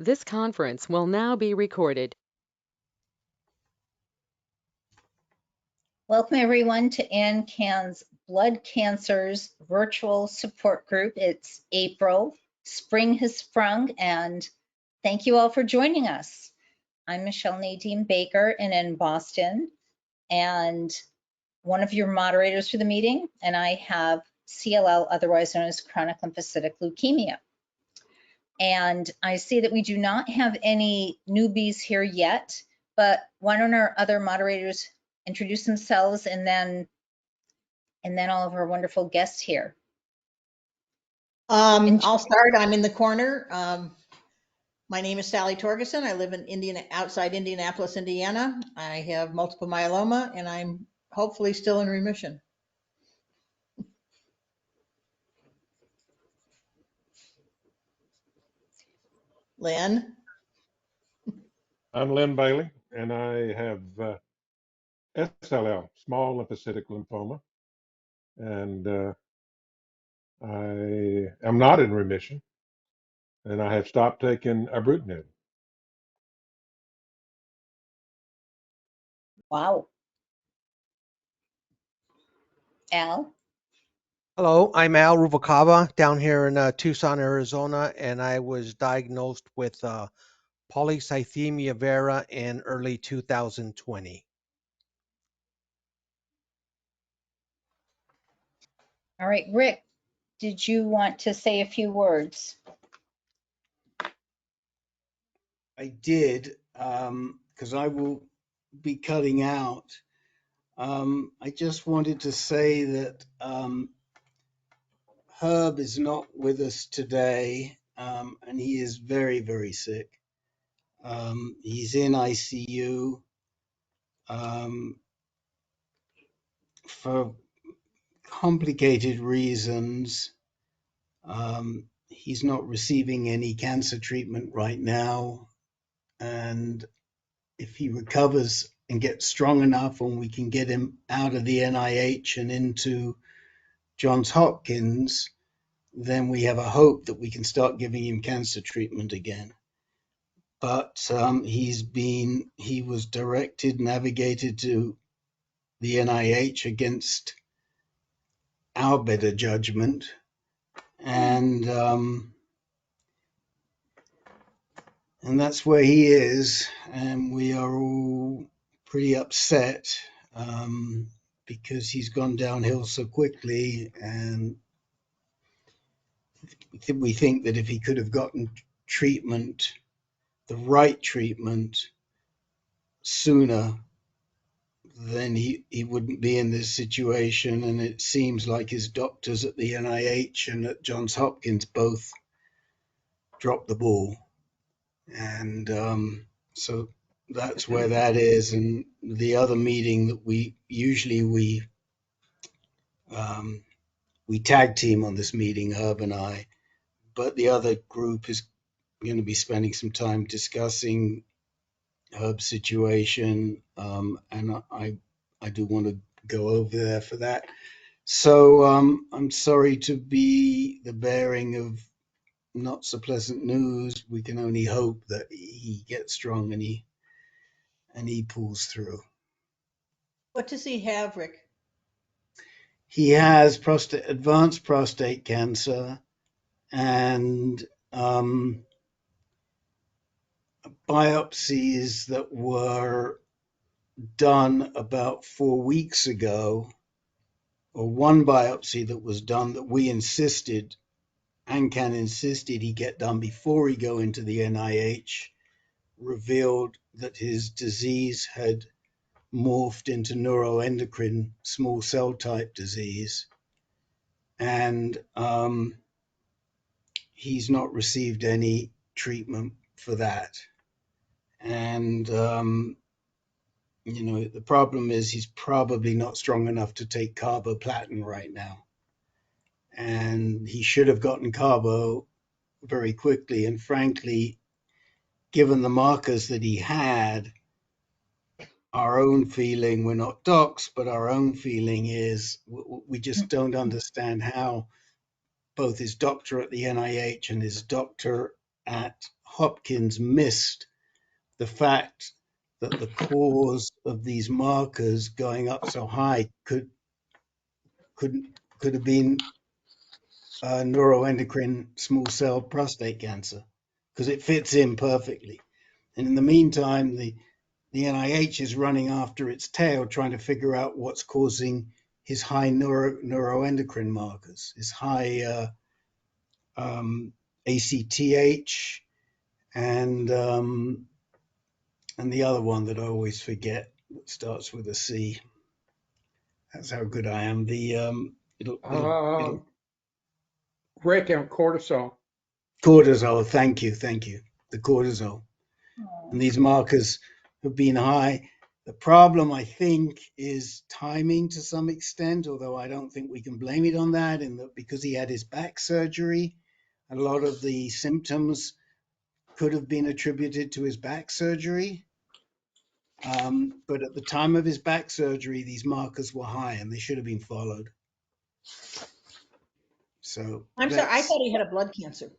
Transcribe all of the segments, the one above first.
This conference will now be recorded. Welcome everyone to AnCan's Blood Cancers virtual support group. It's April, spring has sprung, and thank you all for joining us. I'm Michele Nadeem-Baker and in Boston, and one of your moderators for the meeting, and I have CLL, otherwise known as chronic lymphocytic leukemia. And I see that we do not have any newbies here yet, but why don't our other moderators introduce themselves and then all of our wonderful guests here. I'll start. I'm in the corner. My name is Sally Torgerson. I live in outside Indianapolis, Indiana. I have multiple myeloma, and I'm hopefully still in remission. Lynn? I'm Lynn Bailey, and I have SLL, small lymphocytic lymphoma, and I am not in remission, and I have stopped taking ibrutinib. Wow. Al? Hello, I'm Al Rubalcaba down here in Tucson, Arizona, and I was diagnosed with polycythemia vera in early 2020. All right, Rick, did you want to say a few words? I did, because I will be cutting out. I just wanted to say that Herb is not with us today, and he is very, very sick. He's in ICU for complicated reasons. He's not receiving any cancer treatment right now, and if he recovers and gets strong enough and we can get him out of the NIH and into Johns Hopkins, then we have a hope that we can start giving him cancer treatment again. But he was navigated to the NIH against our better judgment. And that's where he is. And we are all pretty upset because he's gone downhill so quickly. And we think that if he could have gotten treatment, the right treatment, sooner, then he wouldn't be in this situation. And it seems like his doctors at the NIH and at Johns Hopkins both dropped the ball. And so that's where that is. And the other meeting that we tag team on this meeting, Herb and I, but the other group is going to be spending some time discussing Herb's situation, and I do want to go over there for that. So I'm sorry to be the bearing of not so pleasant news. We can only hope that he gets strong and he pulls through. What does he have, Rick? He has advanced prostate cancer and biopsies that were done about 4 weeks ago, or one biopsy that was done that we insisted, AnCan insisted he get done before he go into the NIH, revealed that his disease had morphed into neuroendocrine small cell type disease. And he's not received any treatment for that. And, the problem is he's probably not strong enough to take carboplatin right now. And he should have gotten carbo very quickly. And frankly, given the markers that he had, our own feeling, we're not docs, but our own feeling is we just don't understand how both his doctor at the NIH and his doctor at Hopkins missed the fact that the cause of these markers going up so high could have been neuroendocrine small cell prostate cancer, because it fits in perfectly. And in the meantime, the NIH is running after its tail, trying to figure out what's causing his high neuroendocrine markers, his high ACTH and the other one that I always forget that starts with a C. That's how good I am. It'll Rick and cortisol. cortisol. Thank you. The cortisol. Oh. And these markers have been high. The problem, I think, is timing to some extent, although I don't think we can blame it on that, because he had his back surgery, a lot of the symptoms could have been attributed to his back surgery. But at the time of his back surgery, these markers were high and they should have been followed. So I'm sorry, I thought he had a blood cancer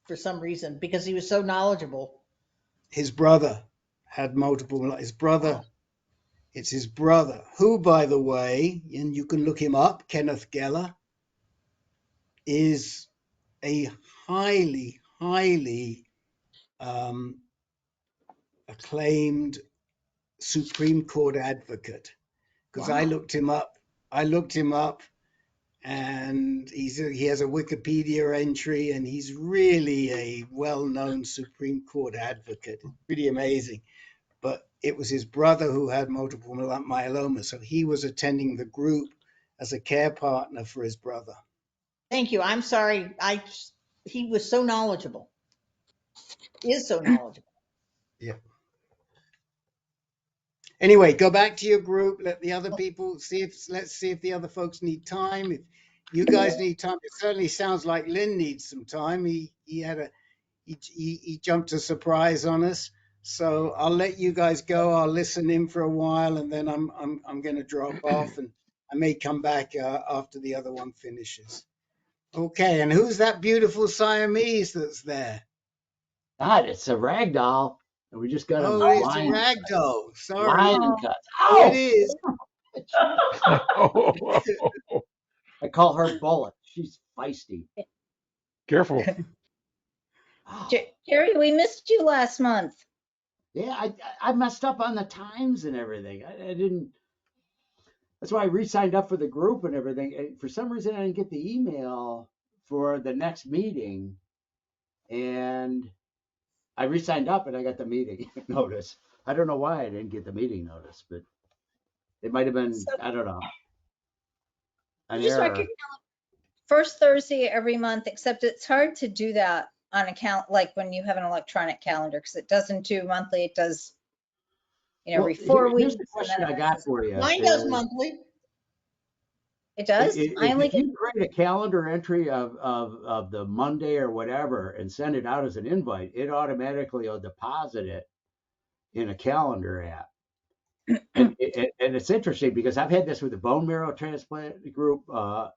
for some reason because he was so knowledgeable. his brother had multiple, it's his brother, who, by the way, and you can look him up, Kenneth Geller, is a highly acclaimed Supreme Court advocate. Because I looked him up, and he has a Wikipedia entry, and he's really a well-known Supreme Court advocate. Pretty amazing. But it was his brother who had multiple myeloma, so he was attending the group as a care partner for his brother. Thank you. I'm sorry. He was so knowledgeable. Is so knowledgeable. Yeah. Anyway, go back to your group. Let the other people let's see if the other folks need time. If you guys need time, it certainly sounds like Lynn needs some time. He jumped a surprise on us. So I'll let you guys go. I'll listen in for a while, and then I'm going to drop off, and I may come back after the other one finishes. Okay, and who's that beautiful Siamese that's there? God, it's a rag doll. And we just got Oh, a it's a ragdoll. Sorry. line and cut. It Ow! is. I call her Bullet. She's feisty. Careful. Jerry, we missed you last month. Yeah, I messed up on the times and everything. I didn't. That's why I re-signed up for the group and everything. And for some reason, I didn't get the email for the next meeting, and I re-signed up and I got the meeting notice. I don't know why I didn't get the meeting notice, but it might have been, I don't know, an Just error. mark your first Thursday every month, except it's hard to do that on account, like when you have an electronic calendar, because it doesn't do monthly, it does, every 4 weeks. Here's the question I got for you. Mine does monthly. It does? I only If get, you create a calendar entry of the Monday or whatever and send it out as an invite, it automatically will deposit it in a calendar app. And it's interesting because I've had this with the bone marrow transplant group, the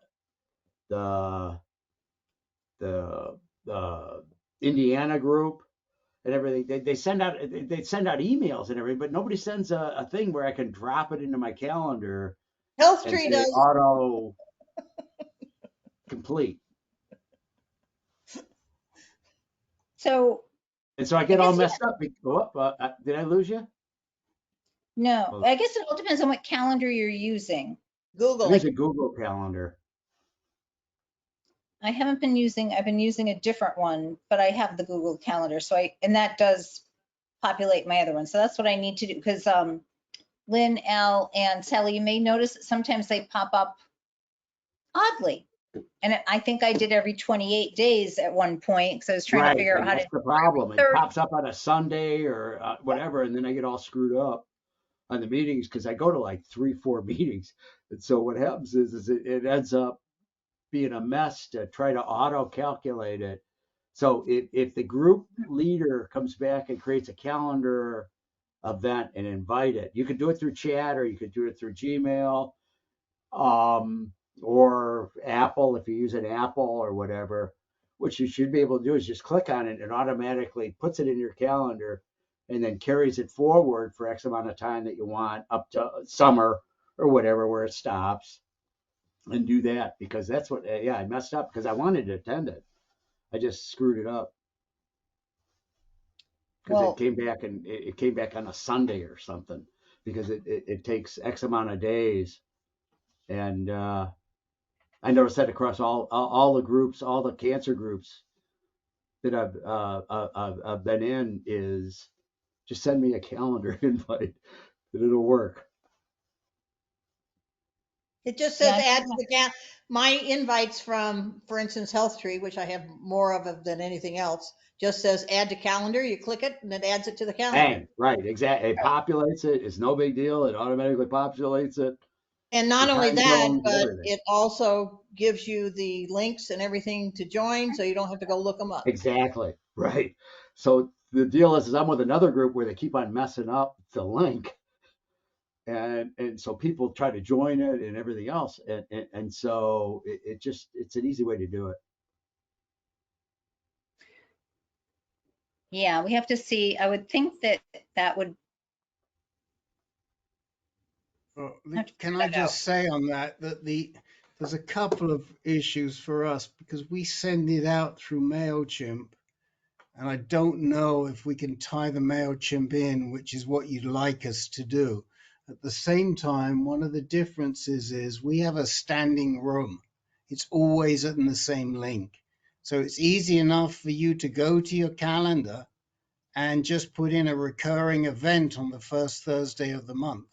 Indiana group and everything. They send out emails and everything, but nobody sends a thing where I can drop it into my calendar Health and Tree say does. auto complete. so, And so I get all guess messed up. Did I lose you? no, Oh. I guess it all depends on what calendar you're using. Google. There's a Google Calendar. I've been using a different one, but I have the Google Calendar. And that does populate my other one. So that's what I need to do, because Lynn, Al, and Sally, you may notice that sometimes they pop up oddly. And I think I did every 28 days at one point, because I was trying to figure out how to. That's the problem. It pops up on a Sunday or whatever, and then I get all screwed up on the meetings because I go to like 3-4 meetings. And so what happens is it ends up being a mess to try to auto calculate it. So if the group leader comes back and creates a calendar event and invite it, you could do it through chat or you could do it through Gmail, or Apple if you use an Apple or whatever, what you should be able to do is just click on it and automatically puts it in your calendar and then carries it forward for X amount of time that you want up to summer or whatever, where it stops, and do that, because that's what, yeah, I messed up because I wanted to attend it. I just screwed it up because Well, it came back on a Sunday or something, because it takes X amount of days. And I noticed that across all the groups, all the cancer groups that I've been in, is just send me a calendar invite and it'll work. It just yeah, says add to the my invites from, for instance, Health Tree, which I have more of than anything else, just says add to calendar. You click it and it adds it to the calendar. Bang, right, exactly. It populates it. It's no big deal. It automatically populates it. And The not only time that, zones, but everything. it also gives you the links and everything to join, so you don't have to go look them up. Exactly, right. So the deal is I'm with another group where they keep on messing up the link, and so people try to join it and everything else, and so it's an easy way to do it. yeah, we have to see. I would think that would Well, have to can figure I that out. just say on that there's a couple of issues for us because we send it out through MailChimp, and I don't know if we can tie the MailChimp in, which is what you'd like us to do. At the same time, one of the differences is we have a standing room. It's always in the same link. So it's easy enough for you to go to your calendar and just put in a recurring event on the first Thursday of the month.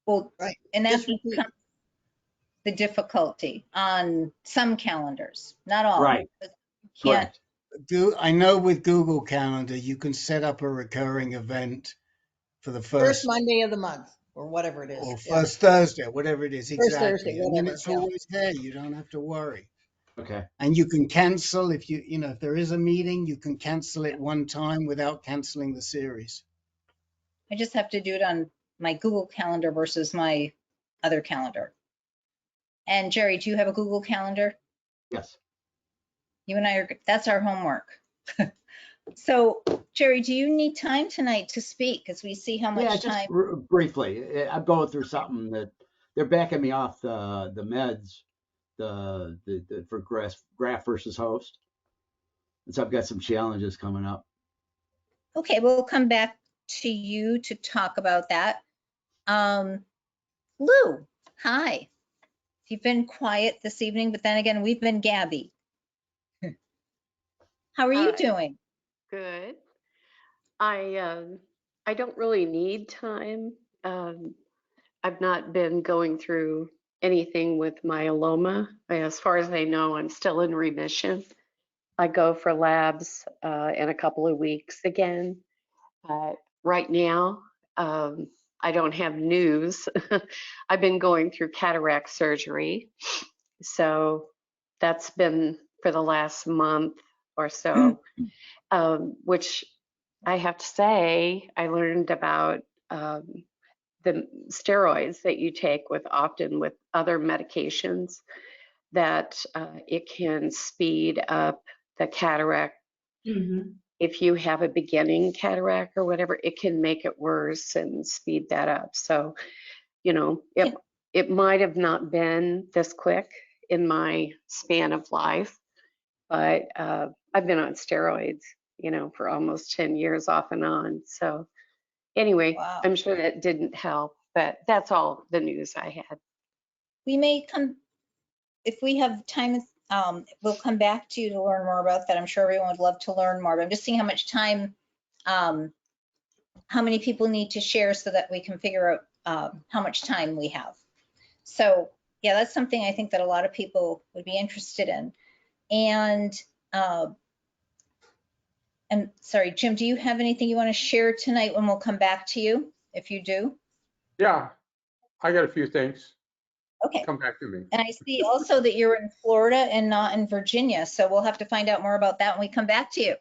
Well, Right. and that Just repeat. becomes the difficulty on some calendars, not all. Right. But you can't. Correct. I know with Google Calendar, you can set up a recurring event for the First first Monday of the month, or whatever it is. or Yeah. first Thursday, whatever it is, First Thursday, exactly. And then whatever. it's Yeah. always there. You don't have to worry. Okay. And you can cancel if if there is a meeting, you can cancel it one time without canceling the series. I just have to do it on my Google Calendar versus my other calendar. And Jerry, do you have a Google Calendar? Yes. You and I are, that's our homework. So Jerry, do you need time tonight to speak? Because we see how Yeah, much just time. briefly. I'm going through something that they're backing me off the meds, the for graft versus host. And so I've got some challenges coming up. Okay, we'll come back to you to talk about that. Lou, hi. You've been quiet this evening, but then again, we've been Gabby. How are you Hi. doing? Good. I don't really need time. I've not been going through anything with myeloma. As far as I know, I'm still in remission. I go for labs in a couple of weeks again. Right now, I don't have news. I've been going through cataract surgery. So that's been for the last month or so, which I have to say, I learned about the steroids that you take often with other medications, that it can speed up the cataract. If you have a beginning cataract or whatever, it can make it worse and speed that up. So, it might have not been this quick in my span of life, but I've been on steroids, for almost 10 years off and on. So anyway, Wow. I'm sure that didn't help, but that's all the news I had. We may come, if we have time, we'll come back to you to learn more about that. I'm sure everyone would love to learn more, but I'm just seeing how much time, how many people need to share so that we can figure out how much time we have. So yeah, that's something I think that a lot of people would be interested in. And sorry, Jim, do you have anything you want to share tonight when we'll come back to you, if you do? Yeah, I got a few things. Okay. Come back to me. And I see also that you're in Florida and not in Virginia, so we'll have to find out more about that when we come back to you.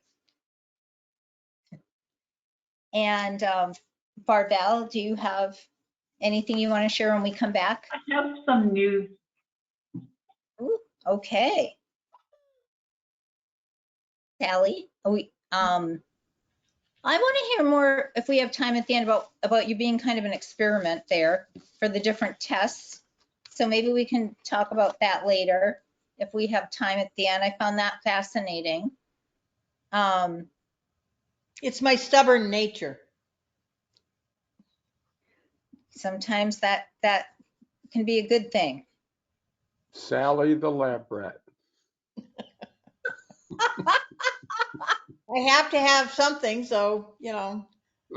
And Barbel, do you have anything you want to share when we come back? I have some news. Ooh, okay. Sally, I want to hear more, if we have time at the end, about you being kind of an experiment there for the different tests. So maybe we can talk about that later if we have time at the end. I found that fascinating. It's my stubborn nature. Sometimes that can be a good thing. Sally the lab rat. I have to have something, so,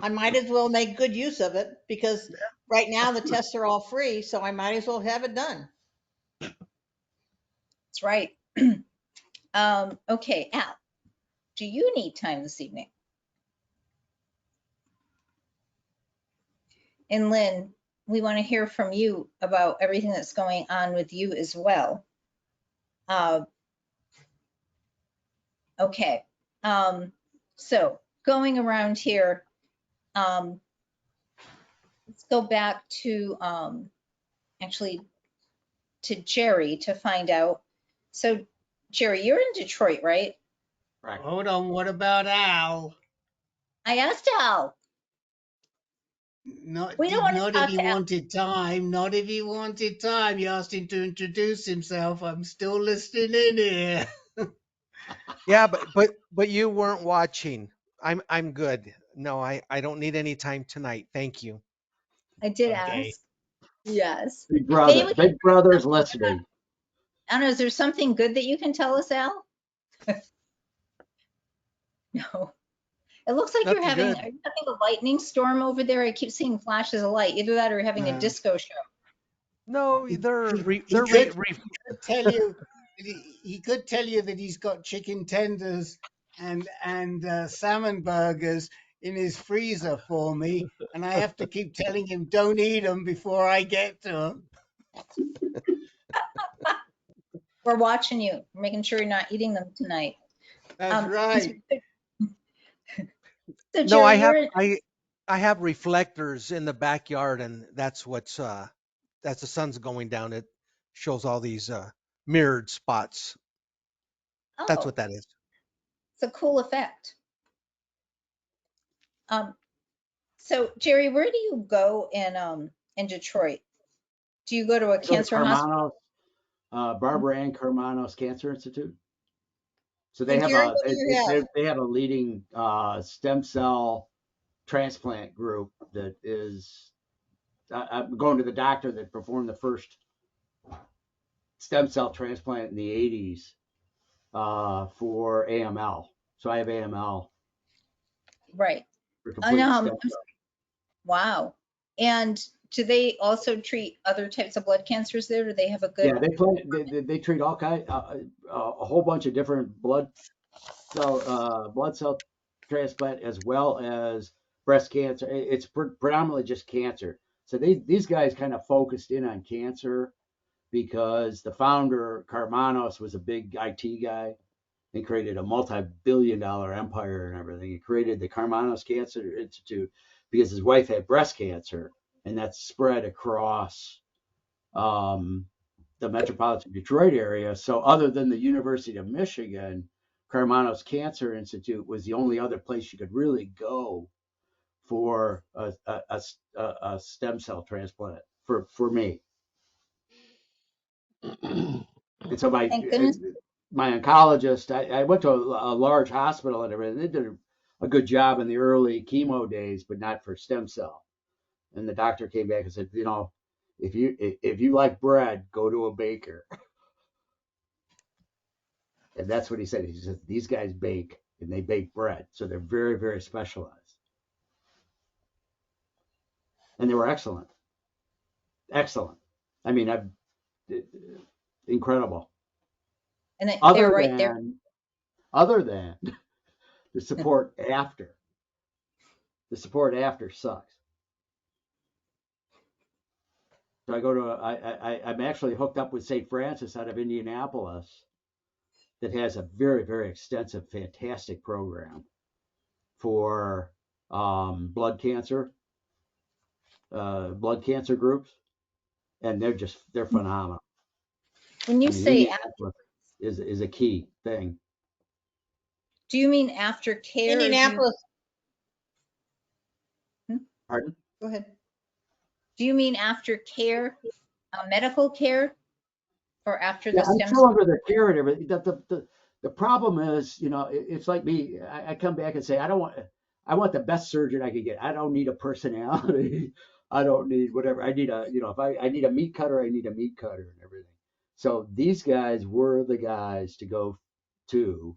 I might as well make good use of it because right now the tests are all free, so I might as well have it done. That's right. Okay, Al, do you need time this evening? And Lynn, we want to hear from you about everything that's going on with you as well. Okay, so going around here, let's go back to actually to Jerry to find out. So Jerry, you're in Detroit, right? Right. Hold on, what about Al? I asked Al. Not, We don't want to not talk if he to Al. wanted time. Not if he wanted time. You asked him to introduce himself. I'm still listening in here. Yeah, but you weren't watching. I'm good. No, I don't need any time tonight. Thank you. I did Okay. ask. Yes. Big Maybe brother. we can Big brother's listening. I don't know, is there something good that you can tell us, Al? No. It looks like Nothing are you good. having a lightning storm over there? I keep seeing flashes of light. Either that or you're having a disco show. No, He, they're he, re, he they're re, could re, tell you. He could tell you that he's got chicken tenders and salmon burgers in his freezer for me, and I have to keep telling him don't eat them before I get to them. We're watching you. We're making sure you're not eating them tonight. That's right. So No, Jerry, you're in, I have reflectors in the backyard, and that's what's that's the sun's going down. It shows all these mirrored spots. That's what that is. it's a cool effect. So Jerry, where do you go in Detroit? Do you go to a I go to cancer hospital? Carmanos, Barbara Ann Carmanos Cancer Institute. So they And have Jerry, a what do you have? they have a leading stem cell transplant group that is. I'm going to the doctor that performed the first stem cell transplant in the 80s for AML. So I have AML Right. for And, complete stem cell. wow. And do they also treat other types of blood cancers there? Do they have a good? Yeah, they treat all kind a whole bunch of different blood cell transplant as well as breast cancer. It's predominantly just cancer. So these guys kind of focused in on cancer because the founder Carmanos was a big IT guy and created a multi-billion-dollar empire and everything. He created the Carmanos Cancer Institute because his wife had breast cancer, and that's spread across the metropolitan Detroit area. So other than the University of Michigan, Carmanos Cancer Institute was the only other place you could really go for a stem cell transplant for me. And so Thank goodness. my oncologist, I went to a large hospital and everything. They did a good job in the early chemo days, but not for stem cell. And the doctor came back and said, if you like bread, go to a baker. And that's what he said. He said, these guys bake and they bake bread. So they're very, very specialized. And they were excellent. Excellent. I mean, incredible. And they're right there. Other than the support after. The support after sucks. So I go to I'm actually hooked up with St. Francis out of Indianapolis that has a very, very extensive, fantastic program for blood cancer groups, and they're phenomenal. When you say Indianapolis is a key thing. Do you mean aftercare? Indianapolis, Pardon? go ahead. Do you mean aftercare, medical care, or after Yeah, the I'm stem still cell? under the care and everything. The problem is, you know, it's like me. I come back and say, I want the best surgeon I could get. I don't need a personality. I don't need whatever. I need a, you know, if I need a meat cutter, I need a meat cutter and everything. So these guys were the guys to go to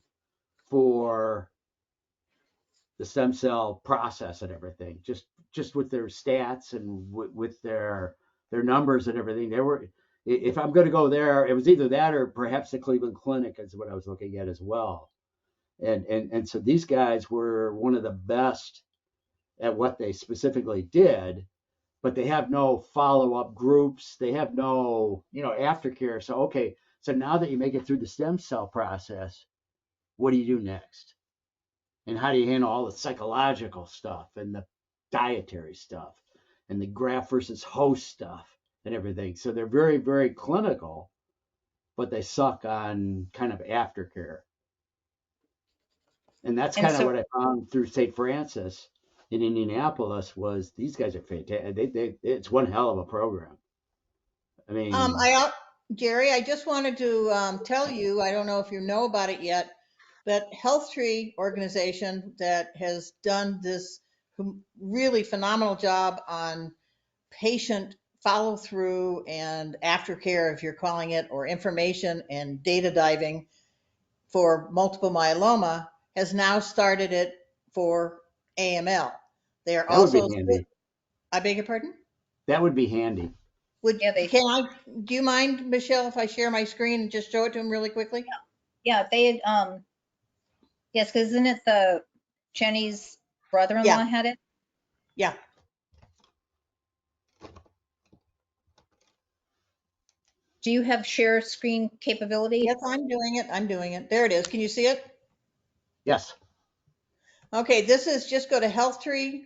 for the stem cell process and everything, just with their stats and with their numbers and everything. They were, if I'm going to go there, it was either that or perhaps the Cleveland Clinic is what I was looking at as well. And so these guys were one of the best at what they specifically did, but they have no follow-up groups. They have no, you know, aftercare. So okay, so now that you make it through the stem cell process, what do you do next? And how do you handle all the psychological stuff and the dietary stuff and the graft versus host stuff and everything? So they're very, very clinical, but they suck on kind of aftercare. And that's And kind of so, what I found through St. Francis in Indianapolis was these guys are fantastic. It's one hell of a program. I mean, Jerry, I just wanted to tell you, I don't know if you know about it yet, but Health Tree organization that has done this really phenomenal job on patient follow through and aftercare, if you're calling it, or information and data diving for multiple myeloma, has now started it for AML. They are that would be also, handy. I beg your pardon? That would be handy. yeah, Do you mind, Michelle, if I share my screen and just show it to him really quickly? yeah, they had, yes, because isn't it Jenny's brother-in-law Yeah, had it? yeah. Do you have share screen capability? Yes, I'm doing it. I'm doing it. There it is. Can you see it? Yes. Okay, this is, just go to healthtree.org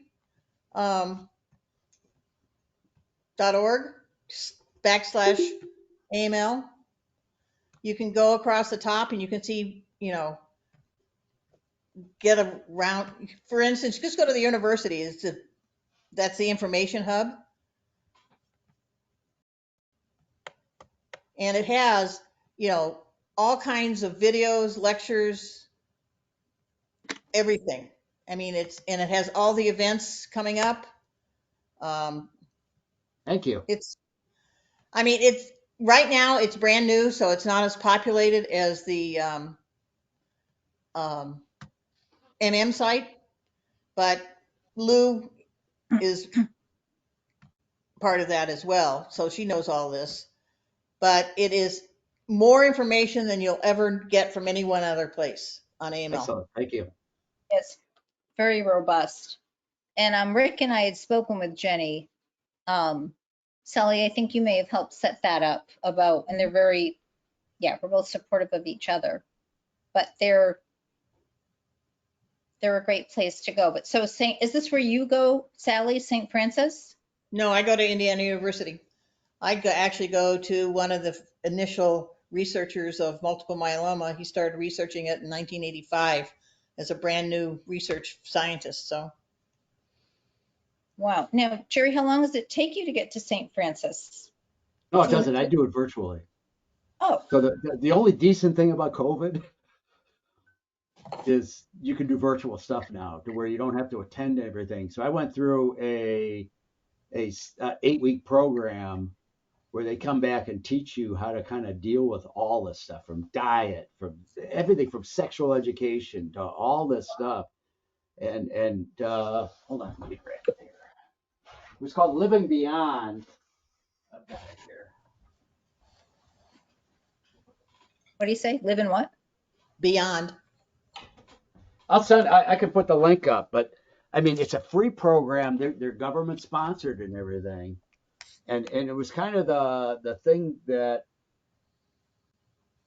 /AML. You can go across the top and you can see, you know, get around. For instance, just go to the university. That's the information hub. And it has, you know, all kinds of videos, lectures, everything. I mean, it has all the events coming up. Thank you. It's right now it's brand new, so it's not as populated as the MM site, but Lou is part of that as well, so she knows all this. But it is more information than you'll ever get from any one other place on AML. Excellent. Thank you. It's very robust. And Rick and I had spoken with Jenny. Sally, I think you may have helped set that up and they're very, yeah, we're both supportive of each other, but they're a great place to go. But so is this where you go, Sally, St. Francis? No, I go to Indiana University. Actually go to one of the initial researchers of multiple myeloma. He started researching it in 1985 as a brand new research scientist. So, Wow. Now, Jerry, how long does it take you to get to St. Francis? No, it doesn't. I do it virtually. Oh, So the only decent thing about COVID is you can do virtual stuff now to where you don't have to attend everything. So I went through a 8-week program where they come back and teach you how to kind of deal with all this stuff, from diet, from everything, from sexual education to all this stuff. And hold on, let me grab it here. It was called Living Beyond. I've got it here. what do you say? Live in what? beyond. I can put the link up, but I mean, it's a free program. They're government sponsored and everything. And it was kind of the thing that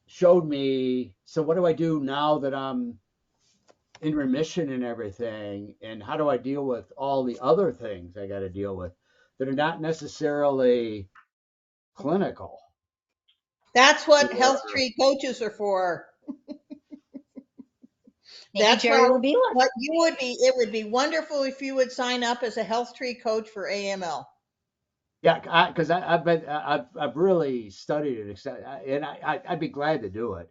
showed me, so what do I do now that I'm in remission and everything? And how do I deal with all the other things I got to deal with that are not necessarily clinical? That's what Or- health tree coaches are for. Maybe That's Jerry how, will be one. what you would be, it would be wonderful if you would sign up as a health tree coach for AML. Yeah, because I've really studied it, and I'd be glad to do it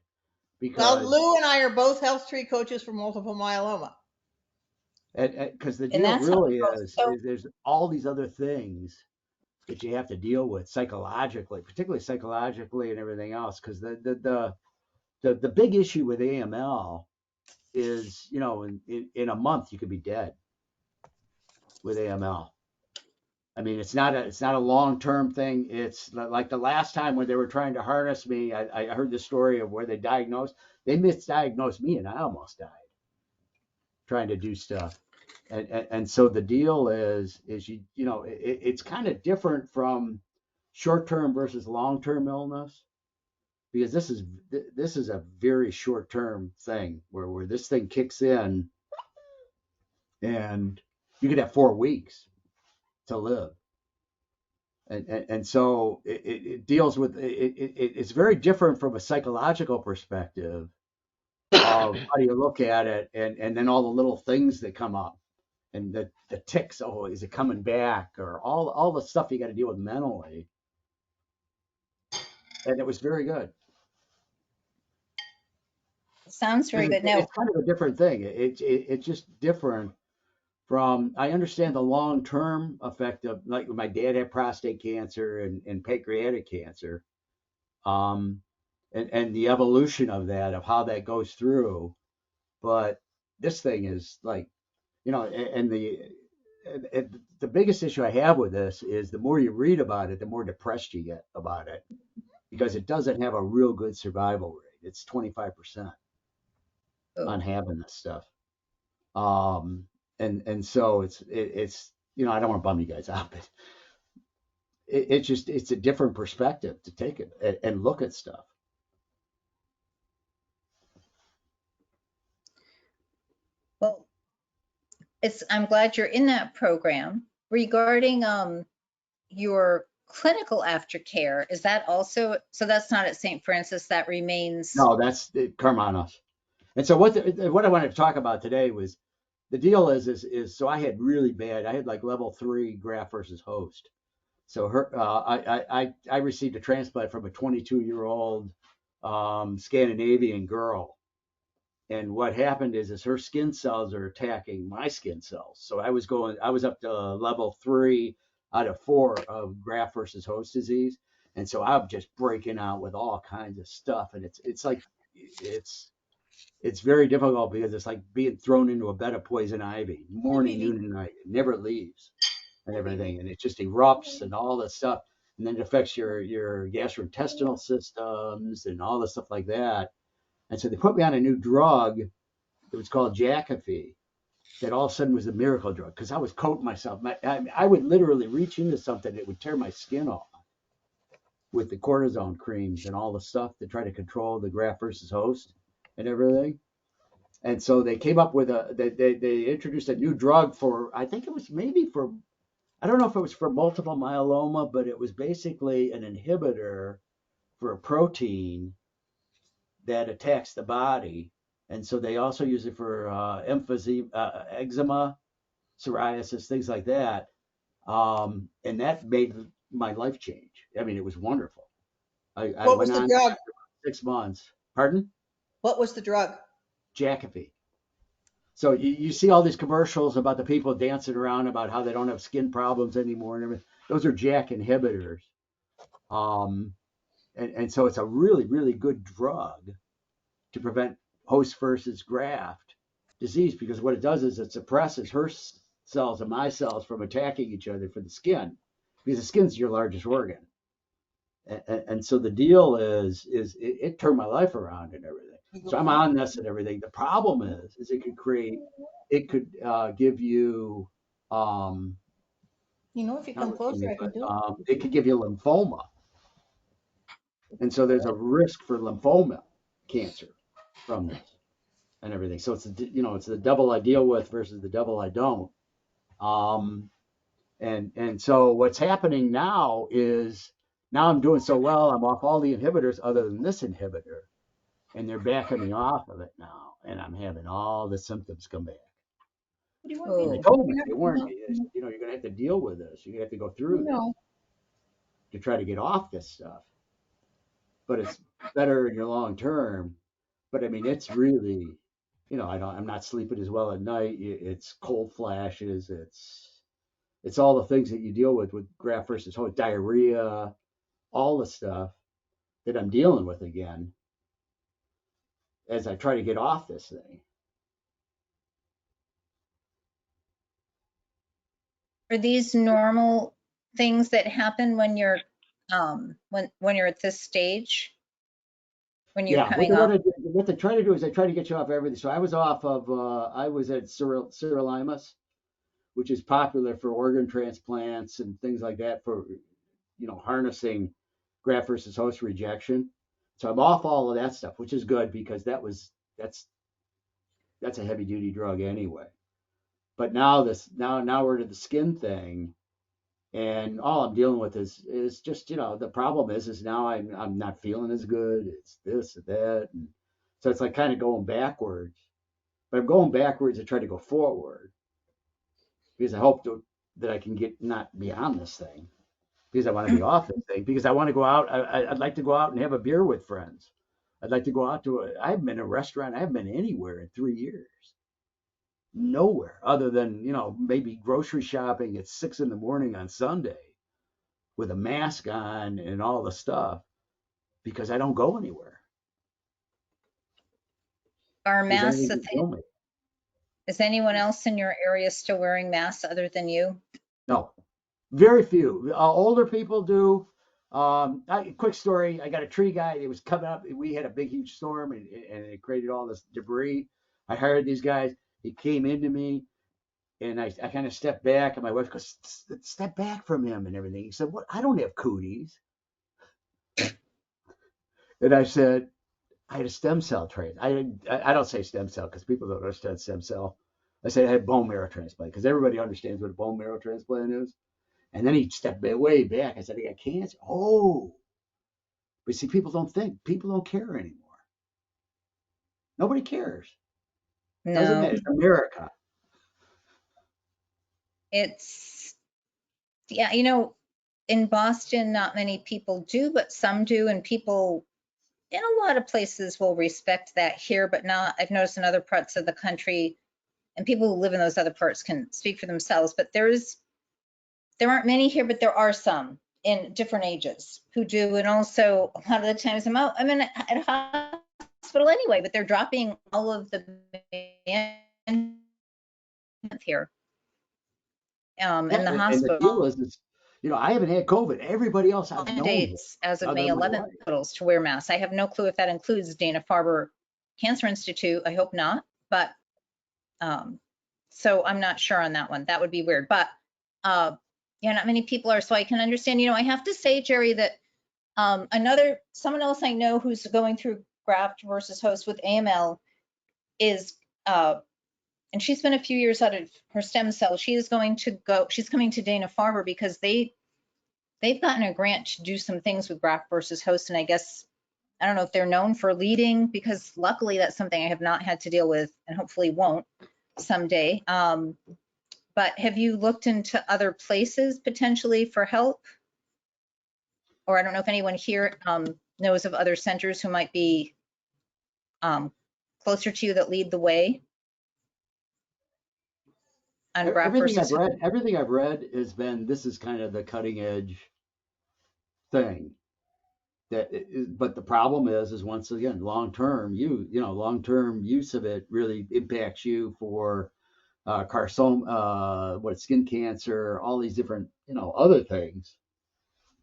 Well, because Lou and I are both health tree coaches for multiple myeloma. because the And deal that's how it really goes. So is there's all these other things that you have to deal with psychologically, particularly psychologically and everything else. Because the big issue with AML is, in a month you could be dead with AML. I mean, it's not a long-term thing. It's like the last time when they were trying to harness me, I heard the story of where they misdiagnosed me and I almost died trying to do stuff. And so the deal is it's kind of different from short-term versus long-term illness because this is a very short-term thing where this thing kicks in and you could have 4 weeks to live. And so it deals with it's very different from a psychological perspective of how do you look at it and then all the little things that come up and the ticks, oh, is it coming back, or all the stuff you got to deal with mentally. And it was very good. sounds very good. Now, It's kind of a different thing. It's just different from, I understand the long-term effect of, like my dad had prostate cancer and pancreatic cancer, um, and the evolution of that, of how that goes through. But this thing is like, and the biggest issue I have with this is the more you read about it, the more depressed you get about it because it doesn't have a real good survival rate. It's 25% on having this stuff. And so it's I don't want to bum you guys out, but it's a different perspective to take it and look at stuff. well, I'm glad you're in that program. Regarding your clinical aftercare, is that also, so that's not at St. Francis, that remains? No, that's Carmanos. And so what I wanted to talk about today was the deal is so I had like level 3 graft versus host. So I received a transplant from a 22-year-old Scandinavian girl. And what happened is her skin cells are attacking my skin cells. So I was up to level 3 out of 4 of graft versus host disease. And so I'm just breaking out with all kinds of stuff. And it's very difficult because it's like being thrown into a bed of poison ivy, morning, noon, and night. It never leaves and everything. And it just erupts and all this stuff. And then it affects your gastrointestinal systems and all this stuff like that. And so they put me on a new drug. It was called Jakafi. That all of a sudden was a miracle drug because I was coating myself. I would literally reach into something that would tear my skin off with the cortisone creams and all the stuff to try to control the graft versus host and everything. And so they came up with they introduced a new drug for, I think it was maybe for, I don't know if it was for multiple myeloma, but it was basically an inhibitor for a protein that attacks the body. And so they also use it for eczema, psoriasis, things like that. And that made my life change. I mean, it was wonderful. I What was went the on drug? 6 months. Pardon? What was the drug? Jakafi. So you see all these commercials about the people dancing around about how they don't have skin problems anymore and everything. Those are JAK inhibitors. And so it's a really, really good drug to prevent host versus graft disease because what it does is it suppresses her cells and my cells from attacking each other for the skin because the skin's your largest organ. And so the deal is it turned my life around and everything. So I'm on this and everything. The problem is it could give you If you come closer, I can do it. it could give you lymphoma. And so there's a risk for lymphoma cancer from this and everything. So it's the devil I deal with versus the devil I don't. And so what's happening now is now I'm doing so well. I'm off all the inhibitors other than this inhibitor. and they're backing me off of it now, and I'm having all the symptoms come back. And they Oh, told me, they warned me, they said, you're going to have to deal with this. You're going to have to go through this to try to get off this stuff. But it's better in your long term. But I mean, it's really, I'm not sleeping as well at night. It's cold flashes. It's all the things that you deal with graft versus host, diarrhea, all the stuff that I'm dealing with again as I try to get off this thing. are these normal things that happen when you're when you're at this stage? When you're Yeah, coming off? what they try to do is they try to get you off everything. So I was off of, I was at sirolimus, which is popular for organ transplants and things like that for, harnessing graft versus host rejection. So I'm off all of that stuff, which is good because that's a heavy duty drug anyway. But now we're to the skin thing, and all I'm dealing with is just, the problem is now I'm not feeling as good. It's this and that, and so it's like kind of going backwards. But I'm going backwards to try to go forward because I hope that I can not be on this thing because I want to be off this thing because I want to go out. I'd like to go out and have a beer with friends. I'd like to go out I haven't been to a restaurant. I haven't been anywhere in 3 years. Nowhere other than, maybe grocery shopping at 6 a.m. on Sunday with a mask on and all the stuff because I don't go anywhere. Are Because masks anything a can thing? kill me. Is anyone else in your area still wearing masks other than you? No, very few. Older people do. Quick story. I got a tree guy. It was coming up. We had a big, huge storm and it created all this debris. I hired these guys. He came into me and I kind of stepped back and my wife goes, step back from him and everything. He said, what? I don't have cooties. And I said, I had a stem cell transplant. I don't say stem cell because people don't understand stem cell. I say I had bone marrow transplant because everybody understands what a bone marrow transplant is. And then he stepped way back. I said, I got cancer. Oh, but see, people don't care anymore. Nobody cares. Doesn't No, matter. It's America. it's, yeah, in Boston, not many people do, but some do, and people in a lot of places will respect that here, but not, I've noticed in other parts of the country, and people who live in those other parts can speak for themselves, but there aren't many here, but there are some in different ages who do. And also a lot of the times I'm at a hospital anyway, but they're dropping all of the here in Yeah, the and the deal hospital is, I haven't had COVID. Everybody else I've known has, mandates as of other May than my 11th wife. hospitals to wear masks. I have no clue if that includes Dana-Farber Cancer Institute. I hope not, but so I'm not sure on that one. That would be weird, but yeah, not many people are, so I can understand. I have to say, Jerry, that someone else I know who's going through graft versus host with AML is, and she's been a few years out of her stem cell. She's coming to Dana-Farber because they've gotten a grant to do some things with graft versus host. And I guess, I don't know if they're known for leading, because luckily that's something I have not had to deal with and hopefully won't someday. But have you looked into other places potentially for help? Or I don't know if anyone here knows of other centers who might be closer to you that lead the way on graft versus host. Everything I've read has been, this is kind of the cutting edge thing. But the problem is once again, long-term use of it really impacts you for carcinoma, skin cancer, all these different, other things.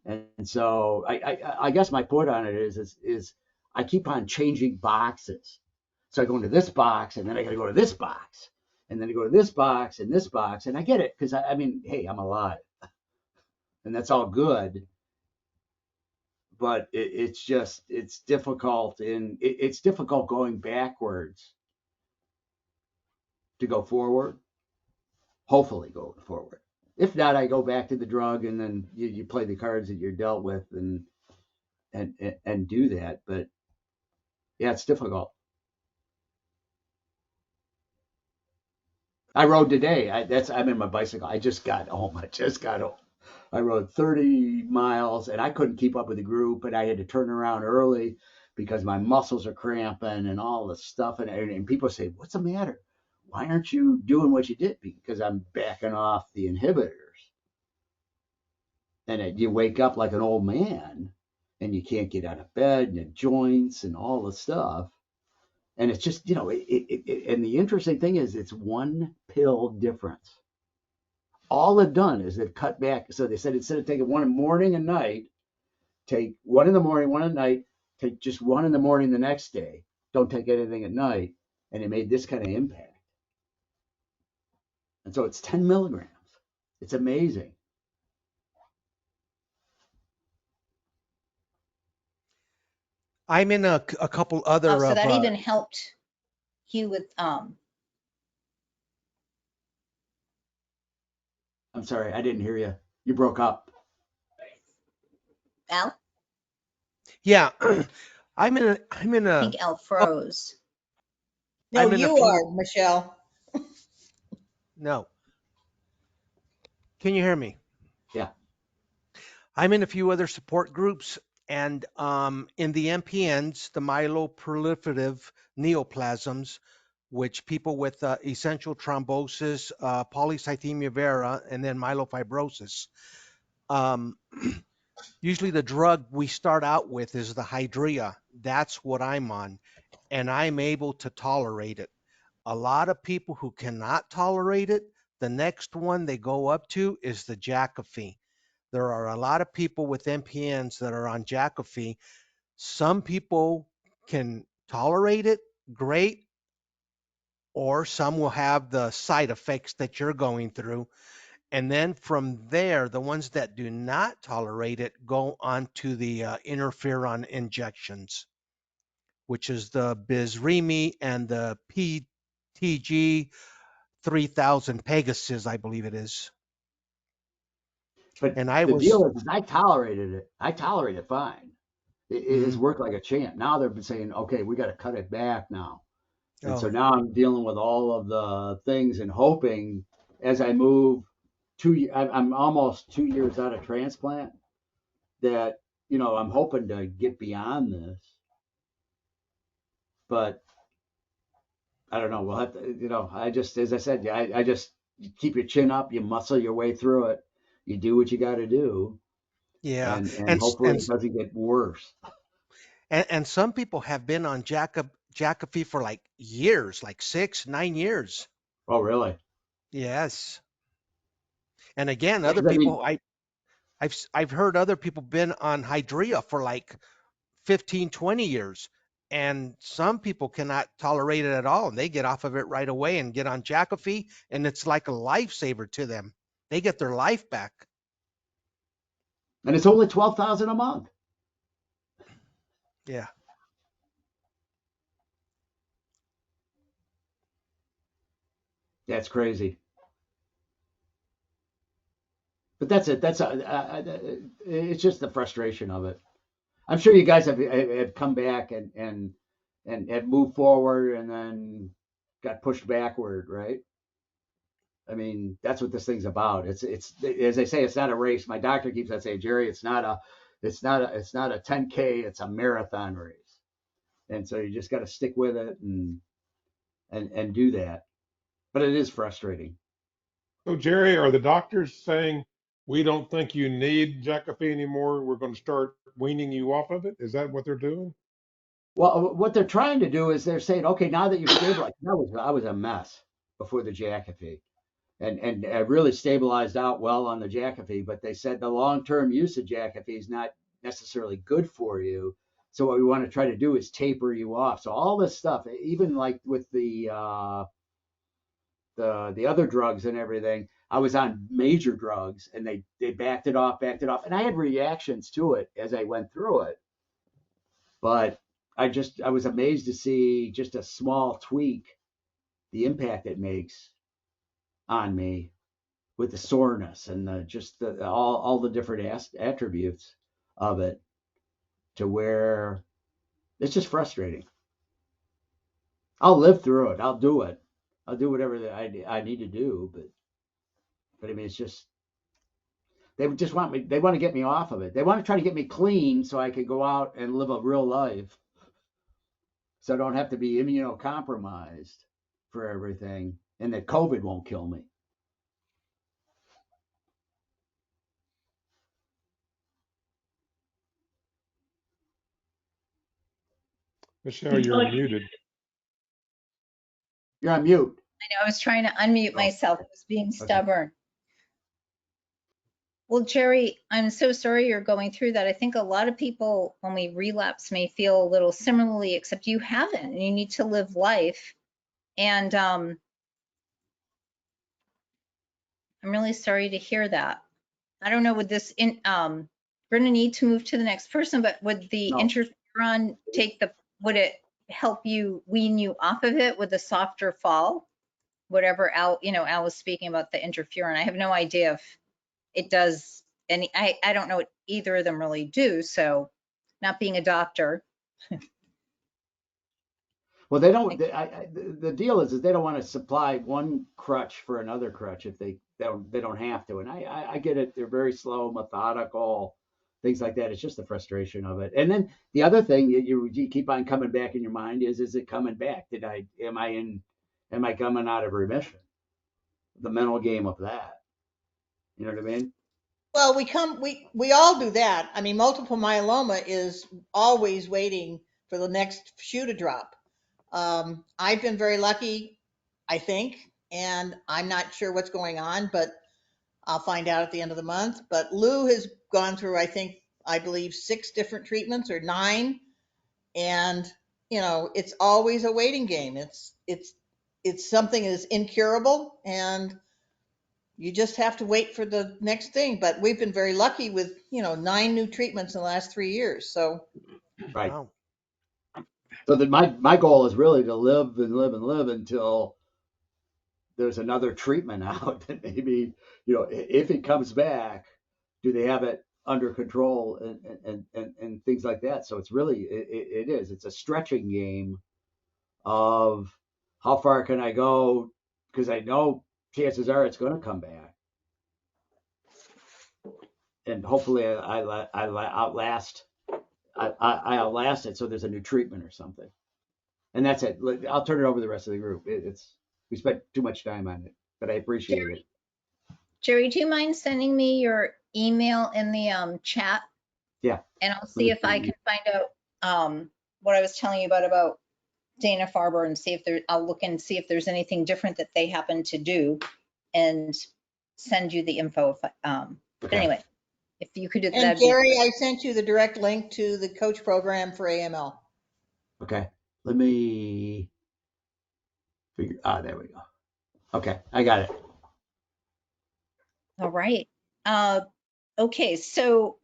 And so I guess my point on it is I keep on changing boxes. So I go into this box and then I got to go to this box and then I go to this box and this box. And I get it because I mean, hey, I'm alive and that's all good. But it's difficult it's difficult going backwards to go forward. Hopefully going forward. If not, I go back to the drug and then you play the cards that you're dealt with and do that. But Yeah, it's difficult. I rode today. I'm in my bicycle. I just got home. I rode 30 miles and I couldn't keep up with the group, and I had to turn around early because my muscles are cramping and all this stuff. And people say, "What's the matter? Why aren't you doing what you did?" Because I'm backing off the inhibitors. And you wake up like an old man and you can't get out of bed and your joints and all the stuff. And it's just, and the interesting thing is it's one pill difference. All they've done is they've cut back. So they said instead of taking one in the morning and night, take one in the morning, one at night, take just one in the morning the next day. Don't take anything at night. And it made this kind of impact. And so it's 10 milligrams. It's amazing. I'm in a couple other so of, that even helped you with, I'm sorry, I didn't hear you. You broke up. Al? yeah, I'm in I a, think Al oh, froze. No, I'm in a you few, are, Michelle. no, can you hear me? Yeah. I'm in a few other support groups, and in the MPNs, the myeloproliferative neoplasms, which people with essential thrombosis, polycythemia vera, and then myelofibrosis. Um, Usually the drug we start out with is the Hydrea. That's what I'm on, and I'm able to tolerate it. A lot of people who cannot tolerate it, the next one they go up to is the Jakafi. There are a lot of people with MPNs that are on Jakafi. Some people can tolerate it great, or some will have the side effects that you're going through. And then from there, the ones that do not tolerate it go on to the interferon injections, which is the Bizremi and the PTG 3000 Pegasus, I believe it is. But And I the was, deal is I tolerated it. I tolerate it fine. It has mhm. worked like a champ. Now they've been saying, okay, we got to cut it back now. And so Oh, now I'm dealing with all of the things and hoping as I move I'm almost 2 years out of transplant that, I'm hoping to get beyond this. But I don't know. We'll have to, as I said, I just keep your chin up, you muscle your way through it. You do what you got to do. yeah. And hopefully it doesn't get worse. And some people have been on Jakafi for like years, like 6, 9 years. Oh, really? Yes. And again, Yeah, other 'cause I mean, people, I've heard other people been on Hydrea for like 15, 20 years. And some people cannot tolerate it at all. And they get off of it right away and get on Jakafi. And it's like a lifesaver to them. They get their life back. and it's only 12,000 a month. Yeah. That's crazy. But that's it. It's just the frustration of it. I'm sure you guys have come back and have moved forward and then got pushed backward, right? I mean, that's what this thing's about. It's as they say, it's not a race. My doctor keeps on saying, Jerry, it's not a 10K, it's a marathon race. And so you just got to stick with it and do that. But it is frustrating. So, Jerry, are the doctors saying we don't think you need Jakafi anymore? We're going to start weaning you off of it? Is that what they're doing? Well, what they're trying to do is they're saying, okay, now that you're stabilized, I was a mess before the Jakafi, and I really stabilized out well on the Jakafi. But they said the long-term use of Jakafi is not necessarily good for you. So what we want to try to do is taper you off. So all this stuff, even like with the other drugs and everything, I was on major drugs, and they backed it off, and I had reactions to it as I went through it. But I was amazed to see just a small tweak, the impact it makes on me with the soreness and all the different attributes of it, to where it's just frustrating. I'll live through it. I'll do it. I'll do whatever I need to do. But I mean, it's just they just want me. They want to get me off of it. They want to try to get me clean so I can go out and live a real life, so I don't have to be immunocompromised for everything, and that COVID won't kill me. Michelle, you're muted. You're on mute. I know I was trying to unmute myself. I was being stubborn. Well, Jerry, I'm so sorry you're going through that. I think a lot of people, when we relapse, may feel a little similarly, except you haven't, and you need to live life. And I'm really sorry to hear that. I don't know, would this, we're gonna need to move to the next person, but would the No. interferon would it help you wean you off of it with a softer fall? Whatever Al was speaking about the interferon. I have no idea if it does any, I don't know what either of them really do. So not being a doctor. Well, they don't. The deal is they don't want to supply one crutch for another crutch if they don't have to. And I get it. They're very slow, methodical, things like that. It's just the frustration of it. And then the other thing you keep on coming back in your mind is it coming back? Am I coming out of remission? The mental game of that. You know what I mean? Well, we all do that. I mean, multiple myeloma is always waiting for the next shoe to drop. I've been very lucky, I think, and I'm not sure what's going on, but I'll find out at the end of the month. But Lou has gone through, I believe 6 different treatments or 9, and it's always a waiting game. It's something that is incurable, and you just have to wait for the next thing. But we've been very lucky with 9 new treatments in the last 3 years. So Right. Wow. So that my goal is really to live and live and live until there's another treatment out that maybe, if it comes back, do they have it under control and things like that. So it's really, it's a stretching game of how far can I go? Because I know chances are it's going to come back. And hopefully I outlast it. So there's a new treatment or something. And that's it. I'll turn it over to the rest of the group. We spent too much time on it, but I appreciate it. Jerry, do you mind sending me your email in the chat? Yeah. And I'll see if I can find out what I was telling you about Dana Farber and see if I'll look and see if there's anything different that they happen to do and send you the info. But anyway, if you could do that. And Jerry, I sent you the direct link to the coach program for AML. Okay. Let me figure. There we go. Okay. I got it. All right. Okay. So,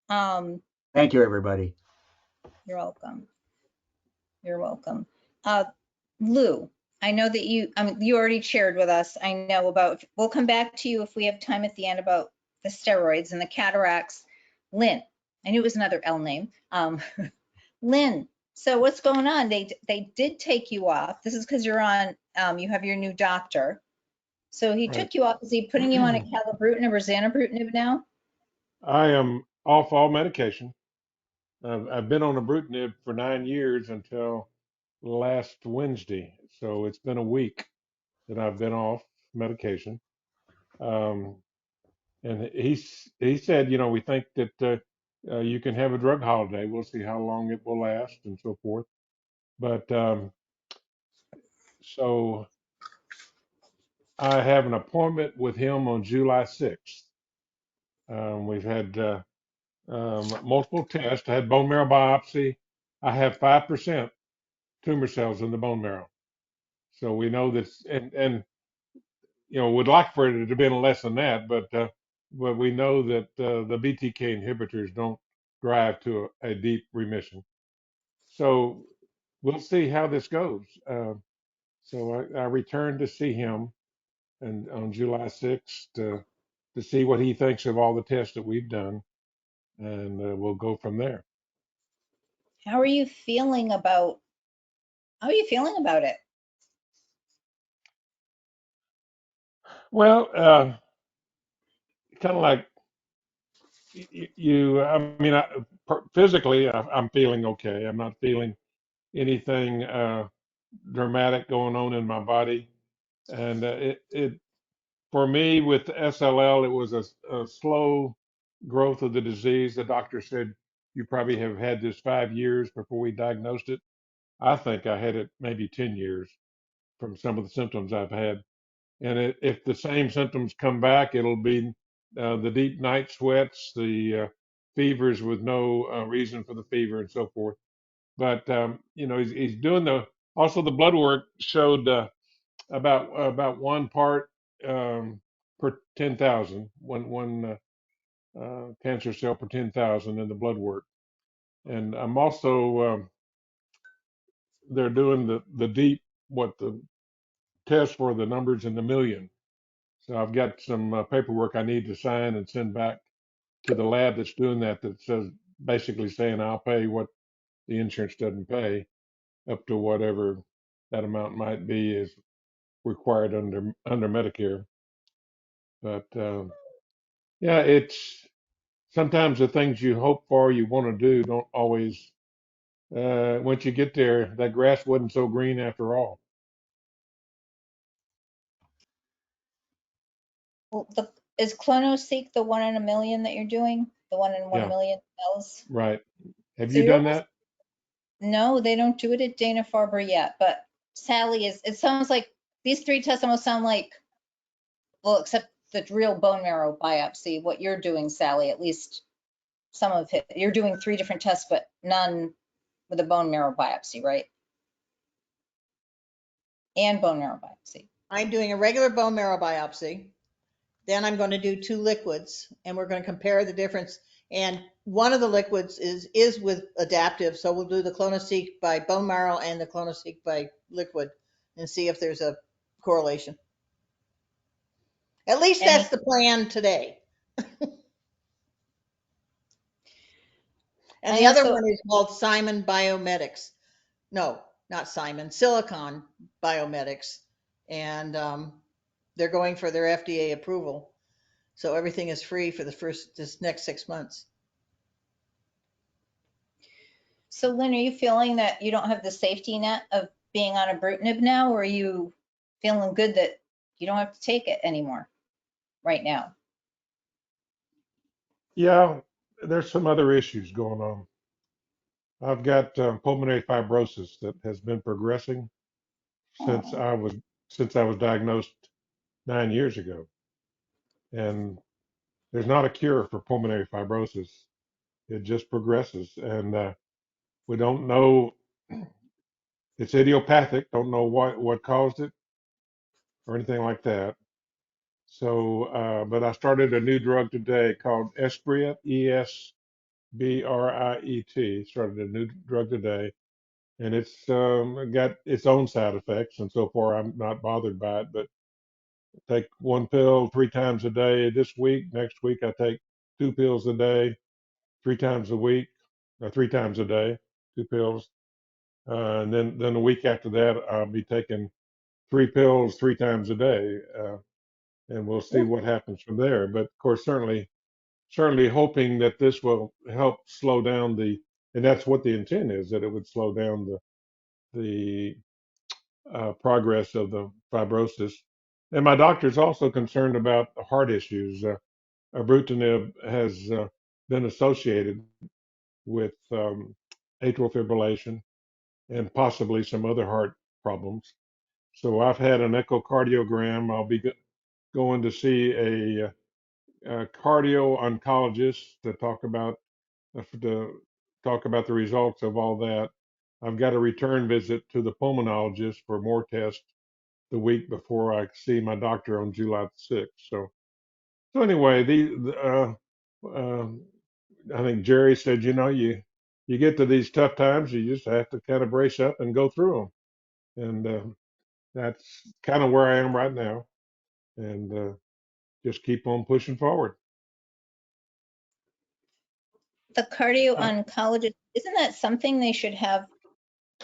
thank you, everybody. You're welcome. You're welcome. Lou, I know that you already shared with us, I know about, we'll come back to you if we have time at the end about the steroids and the cataracts. Lynn, I knew it was another L name. Lynn, so what's going on? They did take you off. This is because you're on, you have your new doctor. So he took you off. Is he putting you on a calibrutinib or zanubrutinib now? I am off all medication. I've been on ibrutinib for 9 years until last Wednesday. So it's been a week that I've been off medication. And he said, we think that you can have a drug holiday. We'll see how long it will last and so forth. But so I have an appointment with him on July 6th. We've had multiple tests. I had bone marrow biopsy. I have 5% tumor cells in the bone marrow. So we know that, and would like for it to have been less than that, but we know that the BTK inhibitors don't drive to a deep remission. So we'll see how this goes. So I returned to see him and on July 6th to see what he thinks of all the tests that we've done, and we'll go from there. How are you feeling about How are you feeling about it? Well, kind of like you. I mean, physically, I'm feeling okay. I'm not feeling anything dramatic going on in my body, and it for me with SLL, it was a slow growth of the disease. The doctor said you probably have had this 5 years before we diagnosed it. I think I had it maybe 10 years from some of the symptoms I've had. And if the same symptoms come back, it'll be the deep night sweats, the fevers with no reason for the fever, and so forth. But he's doing also the blood work showed about one part per 10,000, one cancer cell per 10,000 in the blood work. And I'm also they're doing the deep what the test for the numbers in the million. So I've got some paperwork I need to sign and send back to the lab that's doing that says basically saying I'll pay what the insurance doesn't pay up to whatever that amount might be is required under Medicare. But yeah, it's sometimes the things you hope for, you want to do, don't always. Once you get there, that grass wasn't so green after all. Well, is clonoSEQ the 1 in a million that you're doing? The 1 in 1 Yeah, million cells? right. Have So you you're done almost, that? no, they don't do it at Dana-Farber yet, but Sally it sounds like these 3 tests almost sound like, well, except the real bone marrow biopsy, what you're doing, Sally, at least some of it. You're doing 3 different tests, but none with a bone marrow biopsy, right? And bone marrow biopsy. I'm doing a regular bone marrow biopsy. Then I'm going to do 2 liquids, and we're going to compare the difference. And one of the liquids is with adaptive, so we'll do the clonoSEQ by bone marrow and the clonoSEQ by liquid, and see if there's a correlation. At least Any, that's the plan today. And I the other also, one is called Simon Biomedics. No, not Simon, Silicon Biomedics. And they're going for their FDA approval. So everything is free for this next 6 months. so Lynn, are you feeling that you don't have the safety net of being on ibrutinib now, or are you feeling good that you don't have to take it anymore right now? Yeah, there's some other issues going on. I've got pulmonary fibrosis that has been progressing since Oh, I was diagnosed 9 years ago, and there's not a cure for pulmonary fibrosis. It just progresses, and we don't know. It's idiopathic. Don't know what caused it or anything like that. So, but I started a new drug today called Esbriet, Esbriet. Started a new drug today, and it's got its own side effects, and so far I'm not bothered by it. But take one pill 3 times a day this week. Next week I take 2 pills a day, 3 times a week, or 3 times a day, 2 pills. And then the week after that I'll be taking 3 pills 3 times a day, and we'll see what happens from there. But of course, certainly hoping that this will help slow down and that's what the intent is, that it would slow down the progress of the fibrosis. And my doctor's also concerned about the heart issues. Ibrutinib has been associated with atrial fibrillation and possibly some other heart problems. So I've had an echocardiogram. I'll be going to see a cardio oncologist to talk about the results of all that. I've got a return visit to the pulmonologist for more tests the week before I see my doctor on July 6th. So anyway, I think Jerry said, you get to these tough times, you just have to kind of brace up and go through them, and that's kind of where I am right now, and just keep on pushing forward. the cardio Uh, oncologist, isn't that something they should have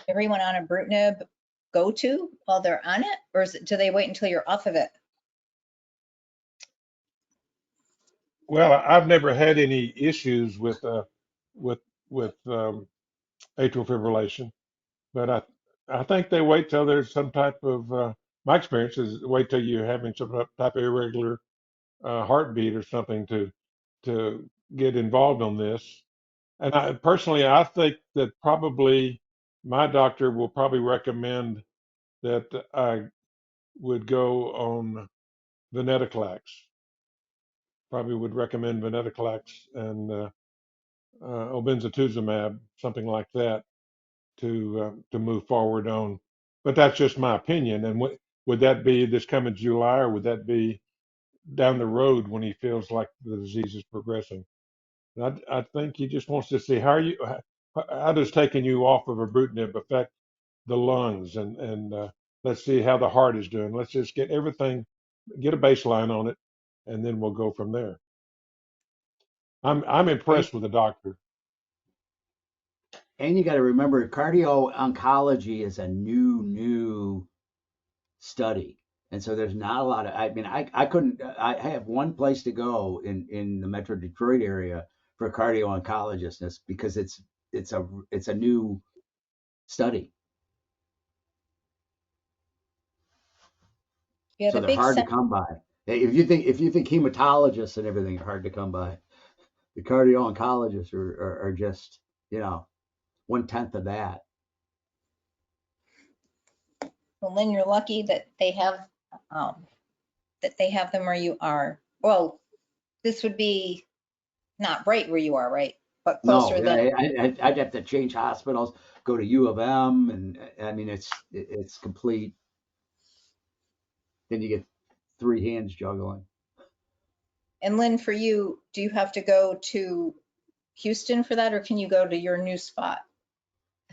everyone on ibrutinib go to while they're on it, or do they wait until you're off of it? Well, I've never had any issues with atrial fibrillation, but I think they wait till there's some type of my experience is wait till you're having some type of irregular heartbeat or something to get involved on this. And I personally, I think that probably my doctor will probably recommend that I would go on venetoclax. Probably would recommend venetoclax and obinutuzumab, something like that, to move forward on. But that's just my opinion. And would that be this coming July, or would that be down the road when he feels like the disease is progressing? I think he just wants to see how does taking you off of ibrutinib affect the lungs, and let's see how the heart is doing. Let's just get everything, get a baseline on it, and then we'll go from there. I'm And, impressed with the doctor. and you got to remember, cardio oncology is a new study. And so there's not a lot of, I mean, I couldn't, I have one place to go in the Metro Detroit area for a cardio oncologist because it's a new study. Yeah, So the they're big hard to come by. If you think hematologists and everything are hard to come by, the cardio oncologists are just, 1/10 of that. Well, Lynn, you're lucky that they have them where you are. Well, this would be not right where you are, right? But No, closer than, I'd have to change hospitals, go to U of M, and I mean it's complete. Then you get three hands juggling. and Lynn, for you, do you have to go to Houston for that, or can you go to your new spot?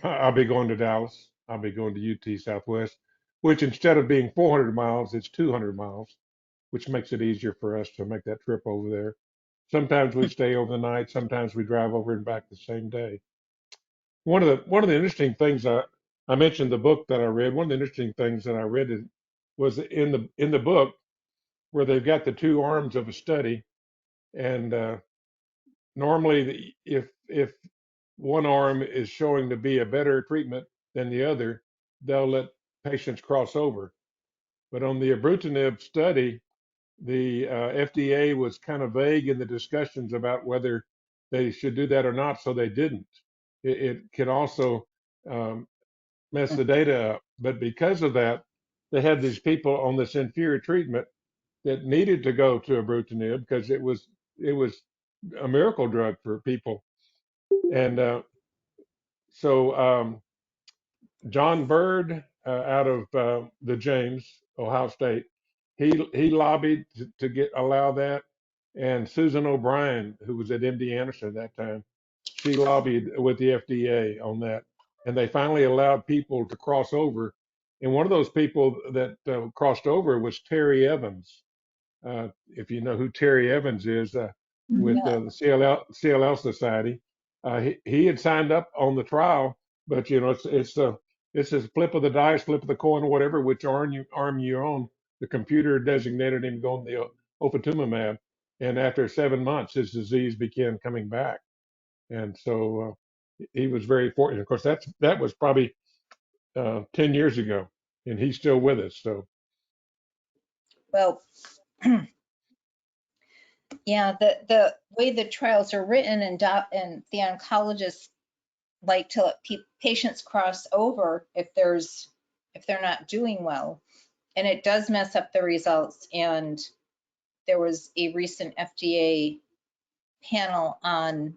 I'll be going to Dallas. I'll be going to UT Southwest, which instead of being 400 miles, it's 200 miles, which makes it easier for us to make that trip over there. Sometimes we stay over the night. Sometimes we drive over and back the same day. One of the interesting things I mentioned the book that I read. One of the interesting things that I read was in the book where they've got the two arms of a study, and normally if one arm is showing to be a better treatment than the other, they'll let patients cross over. But on the ibrutinib study, the FDA was kind of vague in the discussions about whether they should do that or not, so they didn't. It can also um, mess the data up. But because of that, they had these people on this inferior treatment that needed to go to ibrutinib because it was a miracle drug for people. And so John Bird out of the James, Ohio State, he lobbied to get allow that, and Susan O'Brien, who was at MD Anderson at that time, she lobbied with the FDA on that, and they finally allowed people to cross over. And one of those people that crossed over was Terry Evans. If you know who Terry Evans is, with Yeah. the CLL Society, he had signed up on the trial, but it's a flip of the dice, flip of the coin, or whatever, which arm you're on. The computer designated him going the ofatumumab, and after 7 months, his disease began coming back, and so he was very fortunate. Of course, that was probably 10 years ago, and he's still with us. So Well, yeah, the way the trials are written and the oncologists like to let patients cross over if they're not doing well, and it does mess up the results. And there was a recent FDA panel on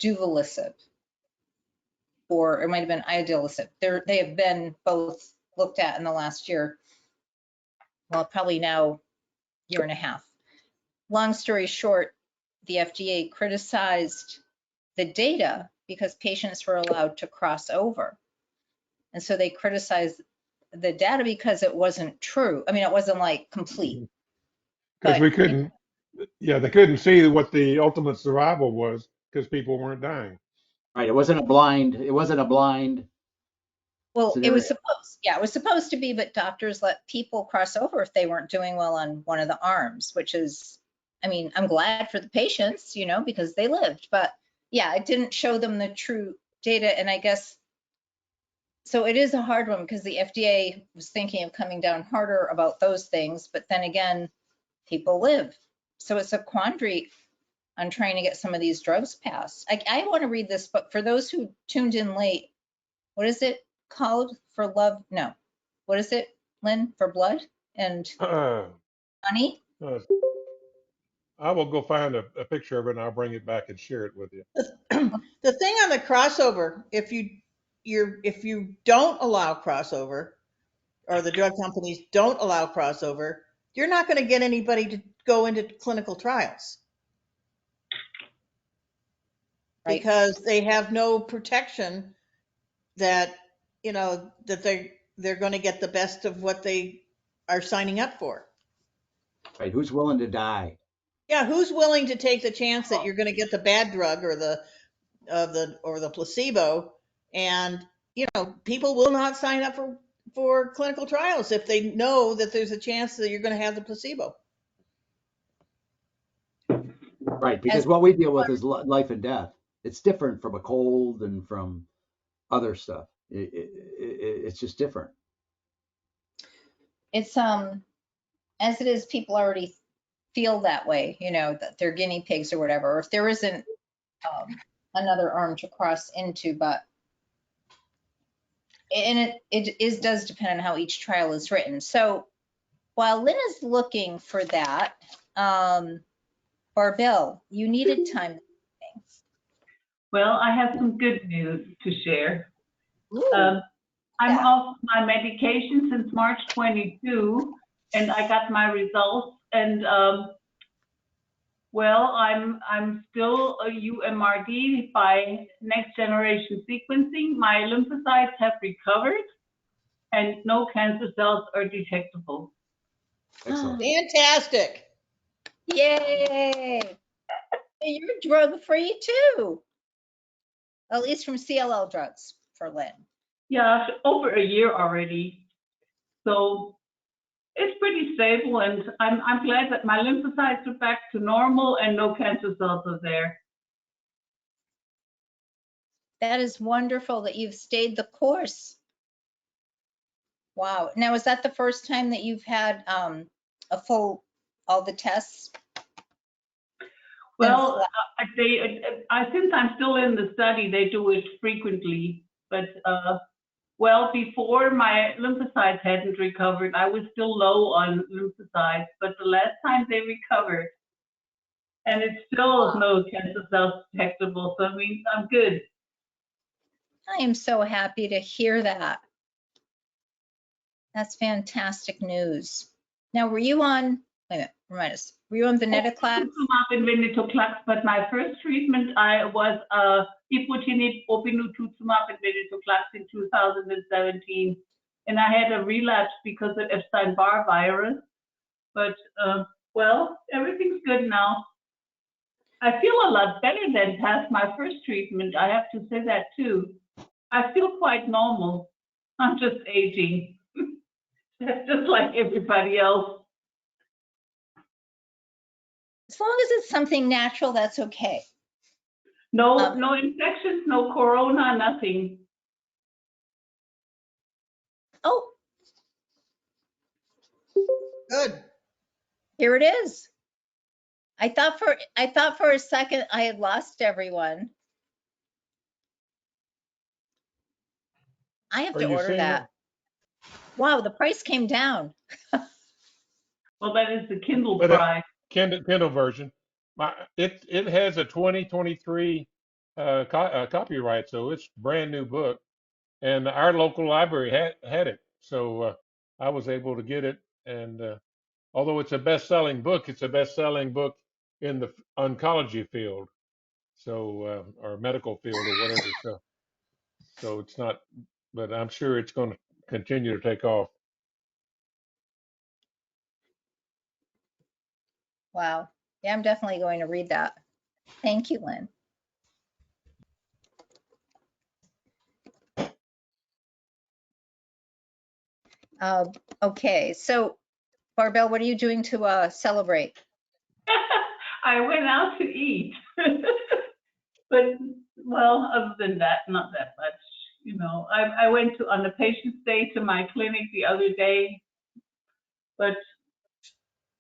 duvelisib, or it might have been idelalisib. They have been both looked at in the last year. Well, probably now year and a half. Long story short, the FDA criticized the data because patients were allowed to cross over. And so they criticized the data because it wasn't true. I mean, it wasn't like complete, because we but couldn't, yeah, they couldn't see what the ultimate survival was because people weren't dying. Right. It wasn't a blind. It wasn't a blind Well, it was scenario. supposed, yeah, it was supposed to be, but doctors let people cross over if they weren't doing well on one of the arms, which is, I mean, I'm glad for the patients, you know, because they lived, but yeah, it didn't show them the true data. And I guess, so it is a hard one because the FDA was thinking of coming down harder about those things, but then again, people live. So it's a quandary on trying to get some of these drugs passed. I want to read this, but for those who tuned in late, what is it called? For love? No. What is it, Lynn? For blood and honey? I will go find a picture of it and I'll bring it back and share it with you. The thing on the crossover, if you don't allow crossover, or the drug companies don't allow crossover, you're not going to get anybody to go into clinical trials Right. because they have no protection that, you know, that they're going to get the best of what they are signing up for. Right. Who's willing to die? Yeah, who's willing to take the chance that you're going to get the bad drug or the placebo? And you know, people will not sign up for clinical trials if they know that there's a chance that you're going to have the placebo. Right. Because As what we deal with is life and death. It's different from a cold and from other stuff. It's just different. it's as it is, people already feel that way, you know, that they're guinea pigs or whatever, or if there isn't another arm to cross into, but and it does depend on how each trial is written. So while Lynn is looking for that, Barbell, you needed time. Well, I have some good news to share. Ooh, I'm yeah. off my medication since March 22, and I got my results. And well, I'm still a UMRD by next generation sequencing. My lymphocytes have recovered, and no cancer cells are detectable. Excellent. Fantastic. Yay! You're drug free too, at least from CLL drugs for Lynn. Yeah, over a year already. So it's pretty stable, and I'm glad that my lymphocytes are back to normal and no cancer cells are there. That is wonderful that you've stayed the course. Wow. Now, is that the first time that you've had a full, all the tests? Well, since I'm still in the study, they do it frequently. But well, before my lymphocytes hadn't recovered, I was still low on lymphocytes. But the last time they recovered, and it's still no cancer cells detectable. So I mean, I'm good. I am so happy to hear that. That's fantastic news. Now, were you on, wait a minute, remind us, were you on venetoclax? In venetoclax, but my first treatment I was ibrutinib, obinutuzumab, and venetoclax in 2017, and I had a relapse because of Epstein-Barr virus. But well, everything's good now. I feel a lot better than past my first treatment. I have to say that too. I feel quite normal. I'm just aging, just like everybody else. As long as it's something natural, that's okay. No, no infections, no corona, nothing. Oh, Good. here it is. I thought for a second I had lost everyone. I have Are to you order seeing it? that. Wow, the price came down. Well, that is the Kindle But price. Kindle version. It has a 2023 copyright, so it's a brand new book. And our local library had it, so I was able to get it. And although it's a best-selling book, it's a best-selling book in the oncology field, so or medical field or whatever. So it's not, but I'm sure it's going to continue to take off. Wow. Yeah, I'm definitely going to read that. Thank you, Lynn. Okay, so Barbell, what are you doing to celebrate? I went out to eat. But, well, other than that, not that much. You know, I went to on a patient's day to my clinic the other day, but,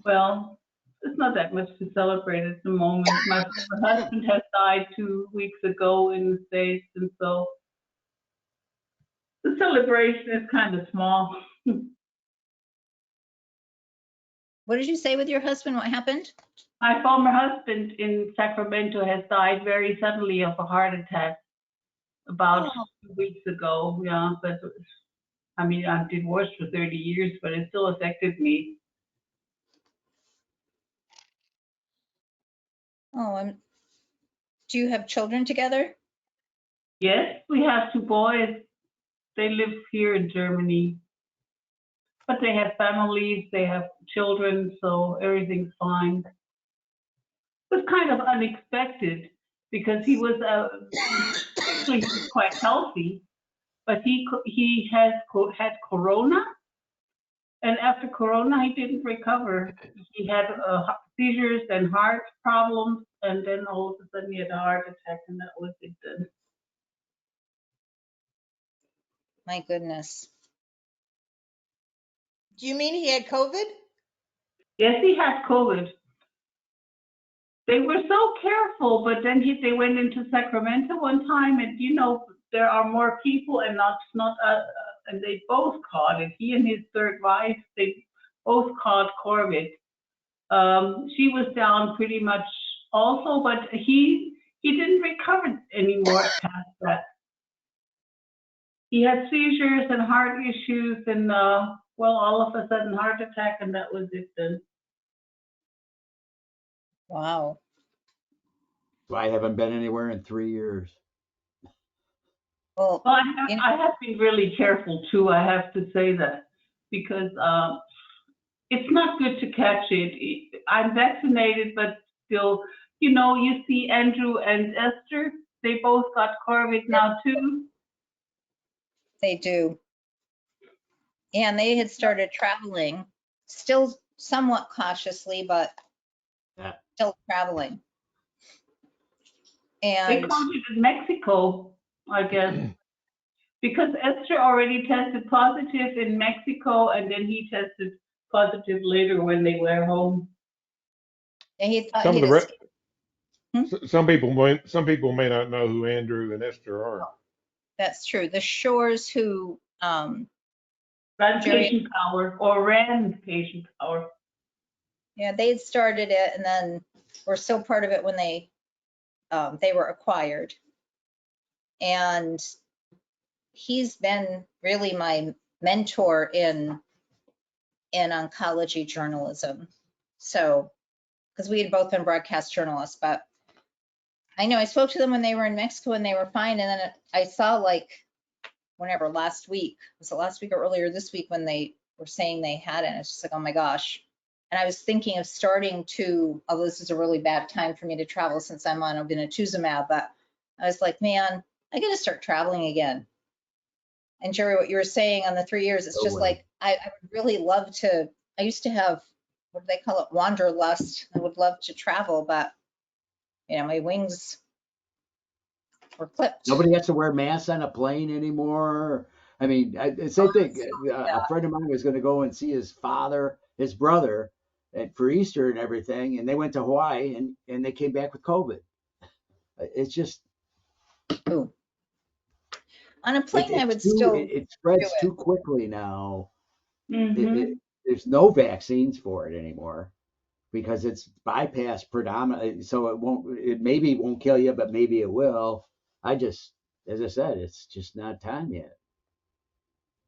well, it's not that much to celebrate at the moment. My former husband has died 2 weeks ago in the States, and so the celebration is kind of small. What did you say with your husband? What happened? My former husband in Sacramento has died very suddenly of a heart attack about Oh, 2 weeks ago. Yeah, but I mean, I'm divorced for 30 years, but it still affected me. oh, do you have children together? Yes, we have 2 boys. They live here in Germany, but they have families, they have children, so everything's fine. It was kind of unexpected because he was physically he was quite healthy, but he has had corona, and after corona he didn't recover. He had seizures and heart problems, and then all of a sudden he had a heart attack, and that was it then. My goodness. Do you mean he had COVID? Yes, he had COVID. They were so careful, but then they went into Sacramento one time, and you know there are more people, and and they both caught it. He and his third wife, they both caught COVID. She was down pretty much also, but he didn't recover anymore past that. He had seizures and heart issues, and well, all of a sudden heart attack, and that was it then. Wow. I haven't been anywhere in 3 years. Well, Well, you know, I have been really careful too. I have to say that because it's not good to catch it. I'm vaccinated, but still, you know, you see Andrew and Esther. They both got COVID now too. they do. And they had started traveling, still somewhat cautiously, but Yeah. still traveling. They And caught it in Mexico, I guess, because Esther already tested positive in Mexico, and then he tested positive later when they were home. he thought Some of he'd the re- escaped. Hmm? some people may not know who Andrew and Esther are. That's true. The Shores who, Ran Jerry, patient power or ran patient power. yeah, they had started it and then were still part of it when they were acquired. And he's been really my mentor in oncology journalism. So, because we had both been broadcast journalists, but I know I spoke to them when they were in Mexico and they were fine. And then I saw like whenever last week, was it last week or earlier this week when they were saying they had it? And it's just like, oh my gosh. And I was thinking of starting to, although this is a really bad time for me to travel since I'm on obinutuzumab, but I was like, man, I got to start traveling again. And Jerry, what you were saying on the 3 years, it's No just way. like, I would really love to, I used to have, what do they call it? Wanderlust. I would love to travel, but you know, my wings were clipped. Nobody has to wear masks on a plane anymore. I mean, same thing. A friend of mine was going to go and see his brother, for Easter and everything, and they went to Hawaii and they came back with COVID. It's just Ooh. On a plane, I would too, still it do spreads it. too quickly now. Mm-hmm. There's no vaccines for it anymore because it's bypassed predominantly. So it maybe won't kill you, but maybe it will. As I said, it's just not time yet.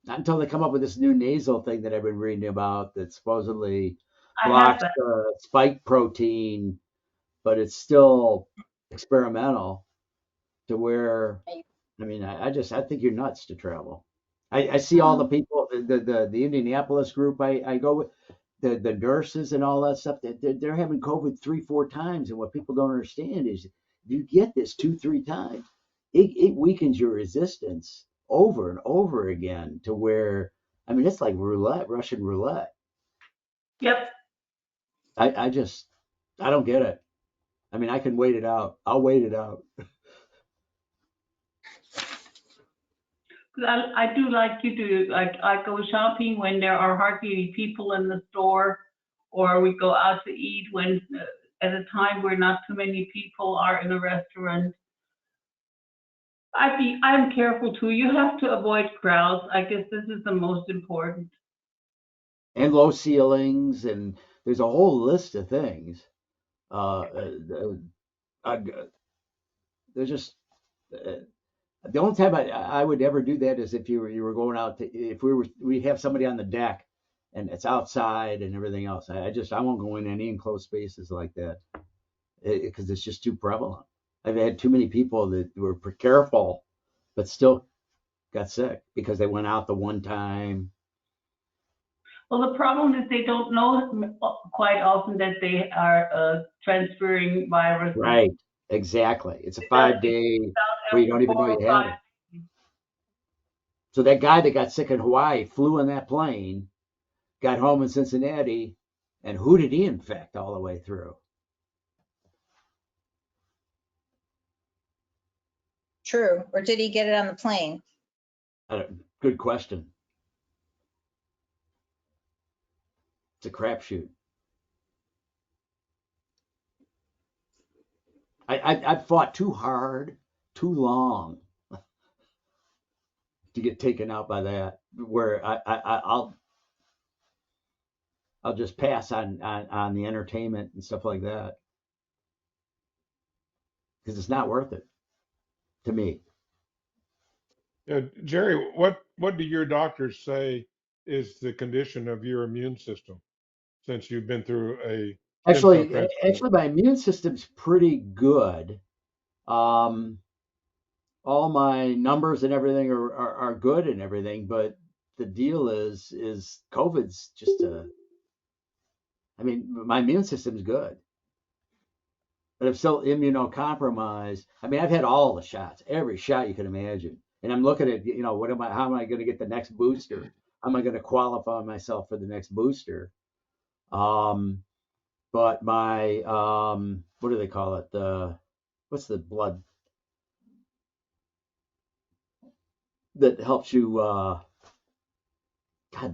Not until they come up with this new nasal thing that I've been reading about that supposedly I have blocks that. the spike protein, but it's still experimental to where, I mean, I think you're nuts to travel. I see all the people, the Indianapolis group I go with, the nurses and all that stuff, they're having COVID 3-4 times. And what people don't understand is if you get this 2-3 times, it weakens your resistance over and over again to where, I mean, it's like roulette, Russian roulette. Yep. I don't get it. I mean, I can wait it out. I'll wait it out. I do like you do. Like I go shopping when there are hardly any people in the store, or we go out to eat when at a time where not too many people are in a restaurant. I'm careful too. You have to avoid crowds. I guess this is the most important. And low ceilings, and there's a whole list of things. There's just the only time I would ever do that is if you were going out to, if we have somebody on the deck and it's outside and everything else. I won't go in any enclosed spaces like that because it's just too prevalent. I've had too many people that were careful but still got sick because they went out the one time. Well, the problem is they don't know quite often that they are transferring viruses. Right, exactly. It's a 5-day where you don't even know you have it. So that guy that got sick in Hawaii flew in that plane, got home in Cincinnati, and who did he infect all the way through? True. Or did he get it on the plane? Good question. It's a crapshoot. I've fought too hard, too long to get taken out by that. Where I'll just pass on the entertainment and stuff like that because it's not worth it to me. Yeah, Jerry, what do your doctors say is the condition of your immune system since you've been through a stem cell transplant? Actually, my immune system's pretty good. All my numbers and everything are good and everything, but the deal is COVID's just I mean, my immune system's good, but I'm still immunocompromised. I mean, I've had all the shots, every shot you can imagine, and I'm looking at, how am I going to get the next booster? How am I going to qualify myself for the next booster? But my what do they call it? What's the blood that helps you? God,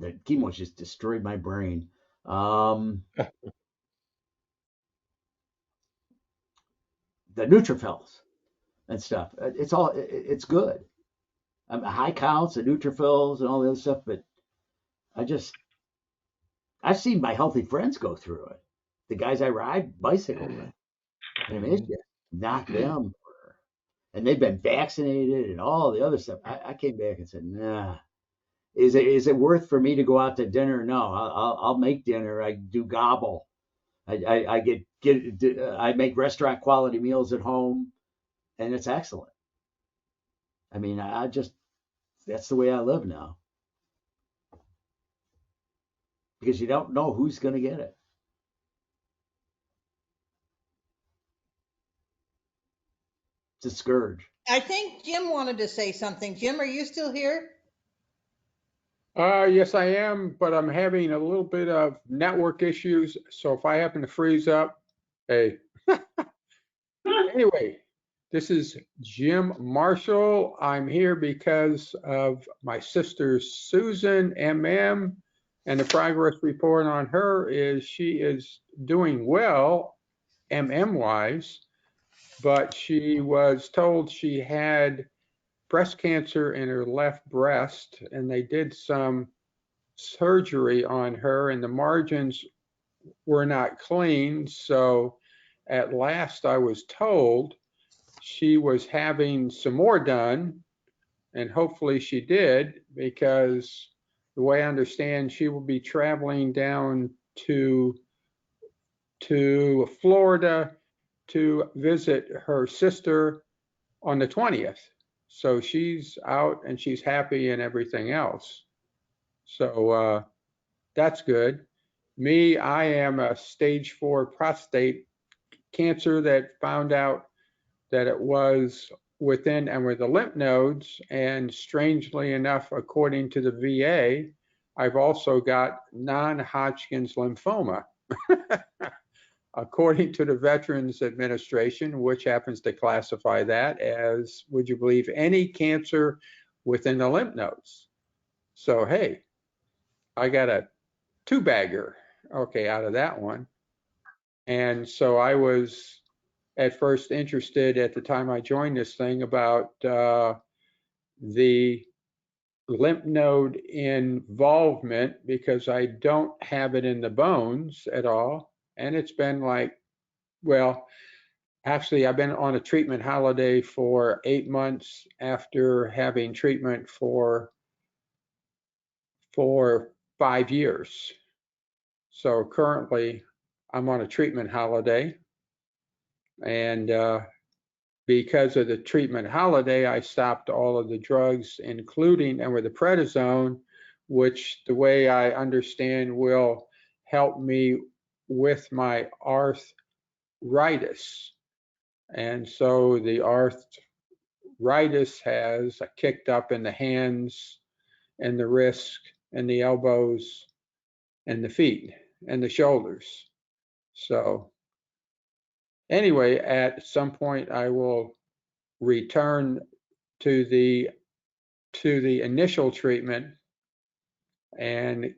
the chemo just destroyed my brain. The neutrophils and stuff. It's good. High counts, the neutrophils, and all the other stuff. But I've seen my healthy friends go through it. The guys I ride bicycle with, and I mean, it's just knocked them, and they've been vaccinated and all the other stuff. I came back and said, nah. Is it worth for me to go out to dinner? No, I'll make dinner. I do gobble. I make restaurant quality meals at home, and it's excellent. I mean, that's the way I live now because you don't know who's going to get it. It's a scourge. I think Jim wanted to say something. Jim, are you still here? Yes, I am, but I'm having a little bit of network issues. So if I happen to freeze up, hey. Anyway, this is Jim Marshall. I'm here because of my sister Susan MM, and the progress report on her is she is doing well, MM-wise, but she was told she had breast cancer in her left breast, and they did some surgery on her, and the margins were not clean. So at last I was told she was having some more done, and hopefully she did, because the way I understand, she will be traveling down to Florida to visit her sister on the 20th. So she's out and she's happy and everything else. So that's good. Me, I am a stage 4 prostate cancer that found out that it was within and were the lymph nodes. And strangely enough, according to the VA, I've also got non-Hodgkin's lymphoma. According to the Veterans Administration, which happens to classify that as, would you believe, any cancer within the lymph nodes. So, hey, I got a two-bagger, okay, out of that one. And so I was at first interested at the time I joined this thing about the lymph node involvement, because I don't have it in the bones at all. And it's been like, well, actually, I've been on a treatment holiday for 8 months after having treatment for 5 years. So currently, I'm on a treatment holiday. And because of the treatment holiday, I stopped all of the drugs, including and with the prednisone, which the way I understand will help me with my arthritis. And so the arthritis has kicked up in the hands and the wrist and the elbows and the feet and the shoulders. So anyway, at some point I will return to the initial treatment and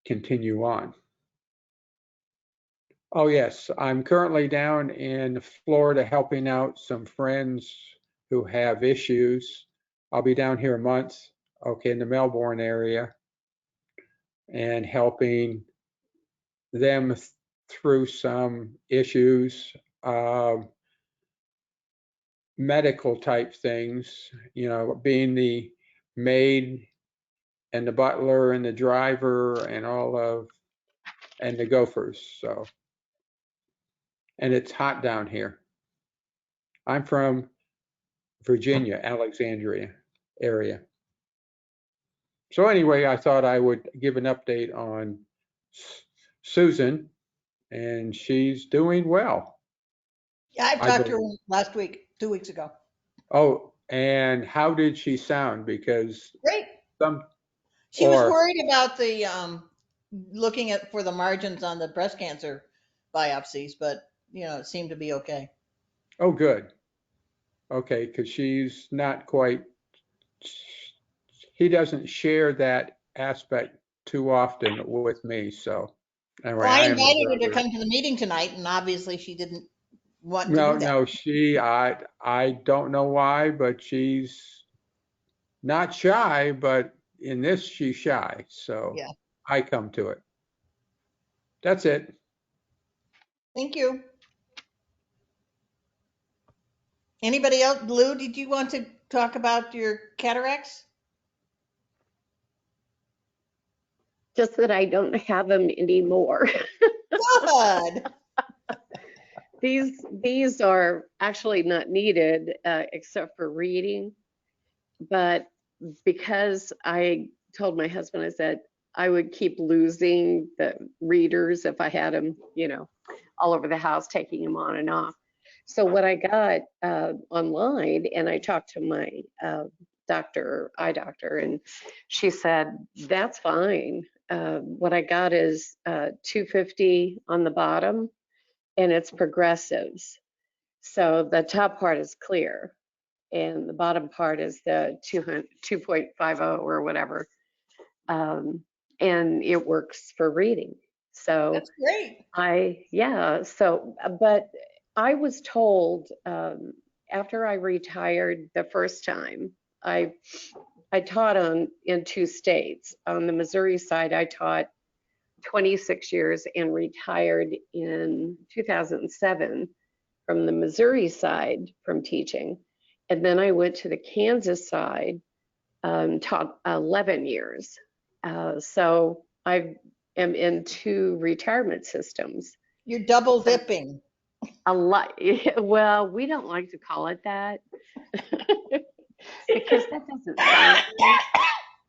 continue on. Oh yes, I'm currently down in Florida helping out some friends who have issues. I'll be down here a month, okay, in the Melbourne area, and helping them through some issues, medical type things, you know, being the maid and the butler and the driver and and the gophers. So, and it's hot down here. I'm from Virginia, Alexandria area. So anyway, I thought I would give an update on Susan, and she's doing well. Yeah, I talked to her last week, 2 weeks ago. Oh, and how did she sound? Because Great. some She was worried about the looking at for the margins on the breast cancer biopsies, but you know, it seemed to be okay. Oh, good. Okay, because she's not quite. He doesn't share that aspect too often with me. So anyway, Well, I I am invited her to very. come to the meeting tonight, and obviously she didn't want to No, do that. no, I don't know why, but she's not shy, but in this she's shy. So Yeah. I come to it. That's it. Thank you. Anybody else? Lou, did you want to talk about your cataracts? Just that I don't have them anymore. Good. These are actually not needed except for reading, but because I told my husband, I said I would keep losing the readers if I had them, you know, all over the house, taking them on and off. So what I got online, and I talked to my eye doctor, and she said, that's fine. What I got is 250 on the bottom, and it's progressives. So the top part is clear, and the bottom part is the 2.50 or whatever. And it works for reading. So That's great. but I was told after I retired the first time, I taught in 2 states. On the Missouri side, I taught 26 years and retired in 2007 from the Missouri side from teaching. And then I went to the Kansas side, taught 11 years. So I am in 2 retirement systems. You're double dipping. A lot. Well, we don't like to call it that because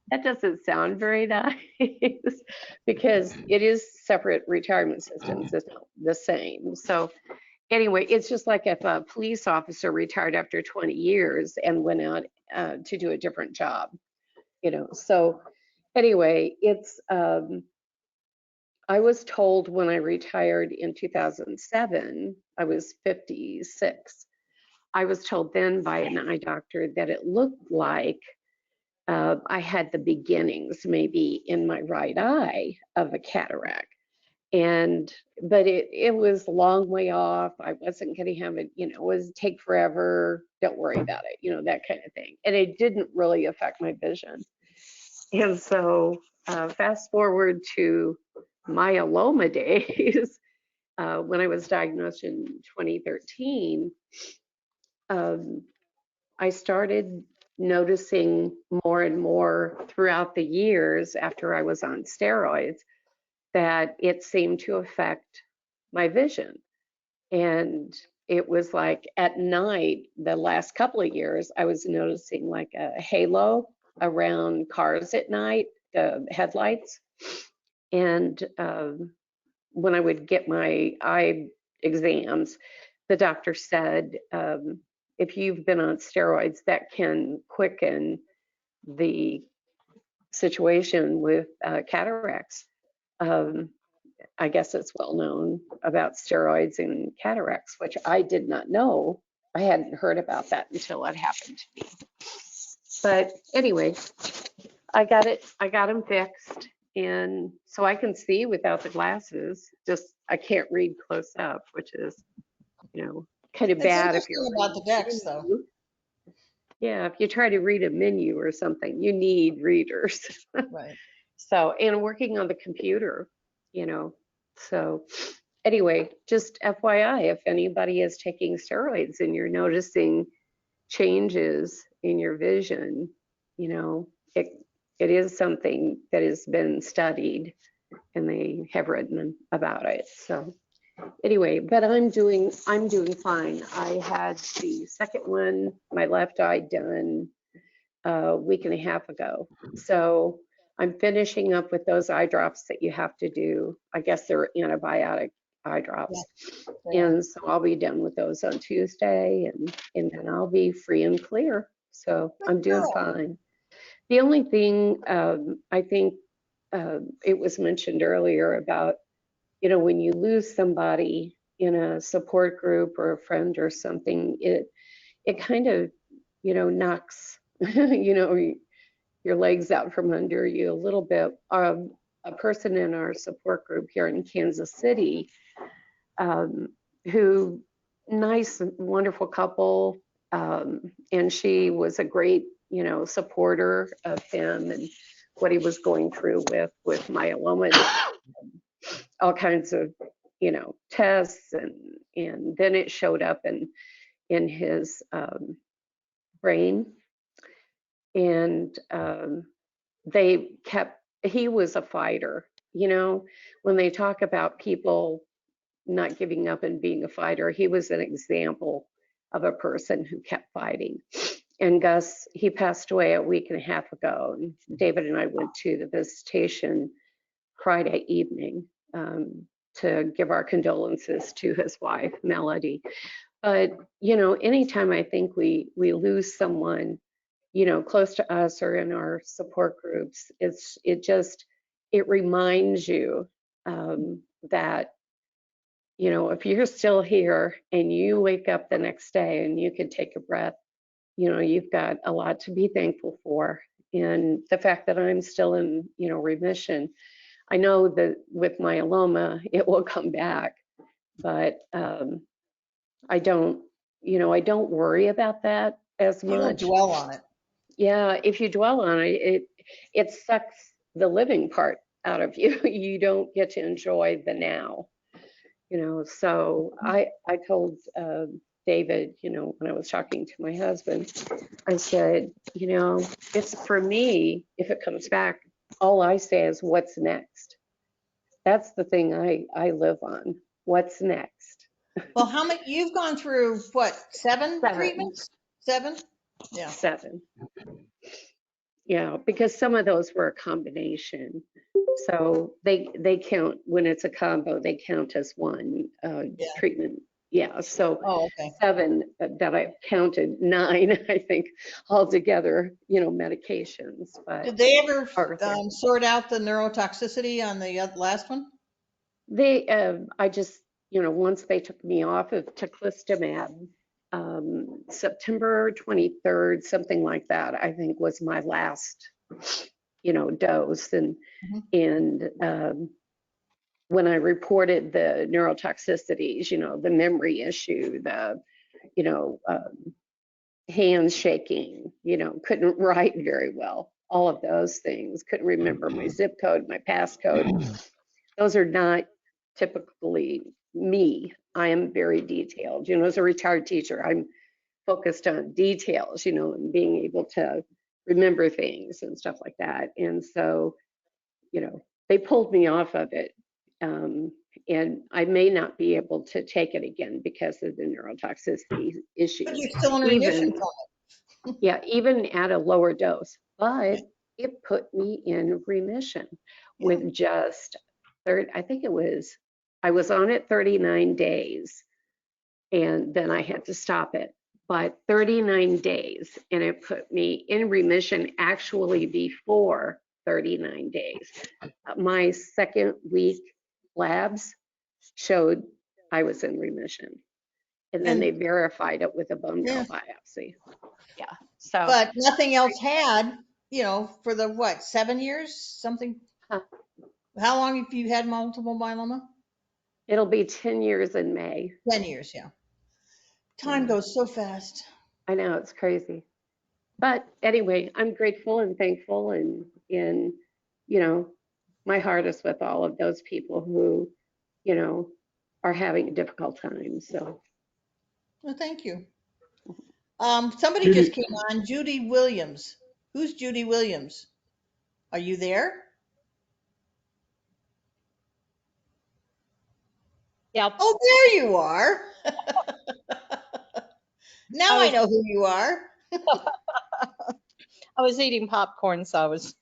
that doesn't sound very nice because it is separate retirement systems. It's not the same. So anyway, it's just like if a police officer retired after 20 years and went out to do a different job, you know. So anyway, it's, I was told when I retired in 2007, I was 56. I was told then by an eye doctor that it looked like I had the beginnings maybe in my right eye of a cataract. But it was a long way off. I wasn't going to have it, it was take forever. Don't worry about it, that kind of thing. And it didn't really affect my vision. And so fast forward to myeloma days, when I was diagnosed in 2013, I started noticing more and more throughout the years after I was on steroids that it seemed to affect my vision. And it was like at night, the last couple of years, I was noticing like a halo around cars at night, the headlights. And when I would get my eye exams, the doctor said, if you've been on steroids, that can quicken the situation with cataracts. I guess it's well known about steroids and cataracts, which I did not know. I hadn't heard about that until it happened to me. But anyway, I got them fixed. And so I can see without the glasses, just I can't read close up, which is, kind of It's bad if you're interesting about the decks, though. Yeah, if you try to read a menu or something, you need readers. Right. So, and working on the computer, so anyway, just FYI, if anybody is taking steroids and you're noticing changes in your vision, it is something that has been studied and they have written about it. So anyway, but I'm doing fine. I had the second one, my left eye, done a week and a half ago. So I'm finishing up with those eye drops that you have to do. I guess they're antibiotic eye drops. Yeah. And so I'll be done with those on Tuesday and then I'll be free and clear. So I'm doing fine. The only thing I think it was mentioned earlier about, when you lose somebody in a support group or a friend or something, it kind of, knocks, your legs out from under you a little bit. A person in our support group here in Kansas City, who nice, wonderful couple, and she was a great, supporter of him and what he was going through with myeloma, all kinds of, tests, and then it showed up in his brain, and he was a fighter. When they talk about people not giving up and being a fighter, he was an example of a person who kept fighting. And Gus, he passed away a week and a half ago. And David and I went to the visitation Friday evening to give our condolences to his wife, Melody. But, anytime I think we lose someone, close to us or in our support groups, it reminds you that, if you're still here and you wake up the next day and you can take a breath, you've got a lot to be thankful for. And the fact that I'm still in, remission, I know that with myeloma, it will come back, but I don't worry about that as You don't much. dwell on it. Yeah, if you dwell on it, it sucks the living part out of you. You don't get to enjoy the now, So I told David, when I was talking to my husband, I said, it's for me, if it comes back, all I say is what's next. That's the thing I live on. What's next? Well, how many, you've gone through what, seven treatments? 7? Yeah. 7. Yeah, because some of those were a combination. So they count, when it's a combo, they count as one treatment Yeah, so Oh, okay. 7 that I've counted, 9, I think, altogether, medications, but Did they ever are there. sort out the neurotoxicity on the last one? I just, once they took me off of teclistamab, September 23rd, something like that, I think was my last, dose. And when I reported the neurotoxicities, the memory issue, the, hands shaking, couldn't write very well, all of those things, couldn't remember my zip code, my passcode. Those are not typically me. I am very detailed. As a retired teacher, I'm focused on details, and being able to remember things and stuff like that. And so, they pulled me off of it. And I may not be able to take it again because of the neurotoxicity But issues. you're still in remission Even, from it. yeah, even at a lower dose, but it put me in remission with just I think I was on it 39 days and then I had to stop it. But 39 days, and it put me in remission actually before 39 days. My second week labs showed I was in remission. And then they verified it with a bone marrow biopsy. Yeah. So, but nothing else had, for the what, 7 years, something? Huh. How long have you had multiple myeloma? it'll be 10 years in May. 10 years, yeah. Time goes so fast. I know, it's crazy. But anyway, I'm grateful and thankful, and my heart is with all of those people who, are having a difficult time. So, Well, thank you. Somebody Judy- just came on, Judy Williams. Who's Judy Williams? Are you there? Yep. Oh, there you are. Now I know who you are. I was eating popcorn, so I was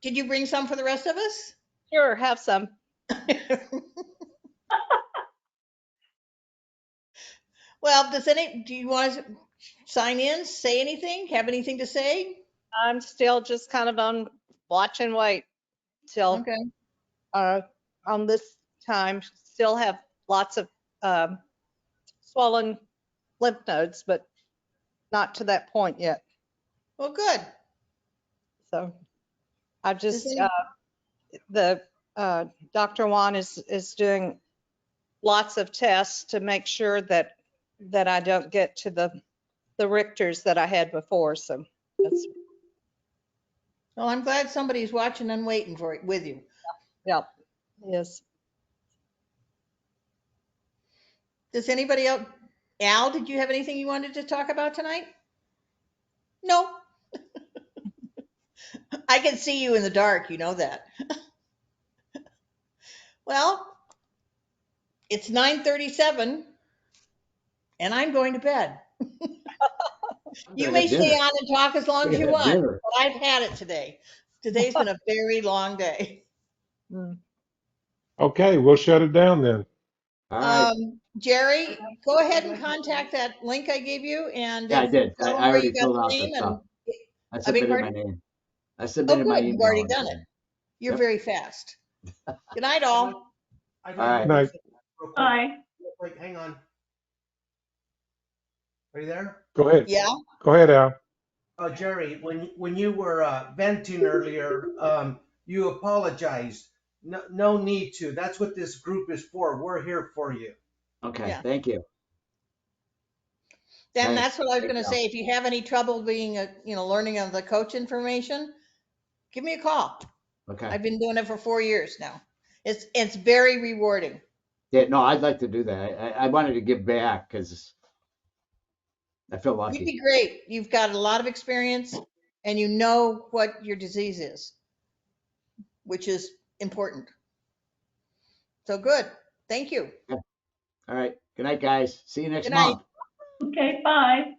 Did you bring some for the rest of us? sure have some. Well, do you want to sign in, say anything, have anything to say? I'm still just kind of on watch and wait till Okay. on this time. Still have lots of swollen lymph nodes, but not to that point yet. Well, good. So I've just any- the Dr. Juan is doing lots of tests to make sure that I don't get to the Richters that I had before. So that's Well, I'm glad somebody's watching and waiting for it with you. yep. Yes. Does anybody else? Al, did you have anything you wanted to talk about tonight? No. I can see you in the dark, you know that. Well, it's 9:37 and I'm going to bed. You may stay on and talk as long as you want, but I've had it today. Today's been a very long day. Okay, we'll shut it down then. All right. Jerry, go ahead and contact that link I gave you and Yeah, I did. tell them I where you already got filled the out the name stuff. I beg submitted my pardon? name. I Oh, submitted my good, email. you've already and done it. everything. You're Yep. very fast. Good night, all. I All right. did Night. real quick. Bye. Real quick, hang on. Are you there? Go ahead. Yeah. Go ahead, Al. Jerry, when you were venting earlier, you apologized. No need to. That's what this group is for. We're here for you. Okay. Yeah. Thank you. Then Thanks. that's what I was going to Thanks, say. If you have any trouble being learning of the coach information, give me a call. Okay. I've been doing it for 4 years now. It's very rewarding. Yeah, no, I'd like to do that. I wanted to give back because I feel You'd lucky. be great. You've got a lot of experience and you know what your disease is, which is important. So good. Thank you. All right. Good night, guys. See you next Good night. month. Okay, bye.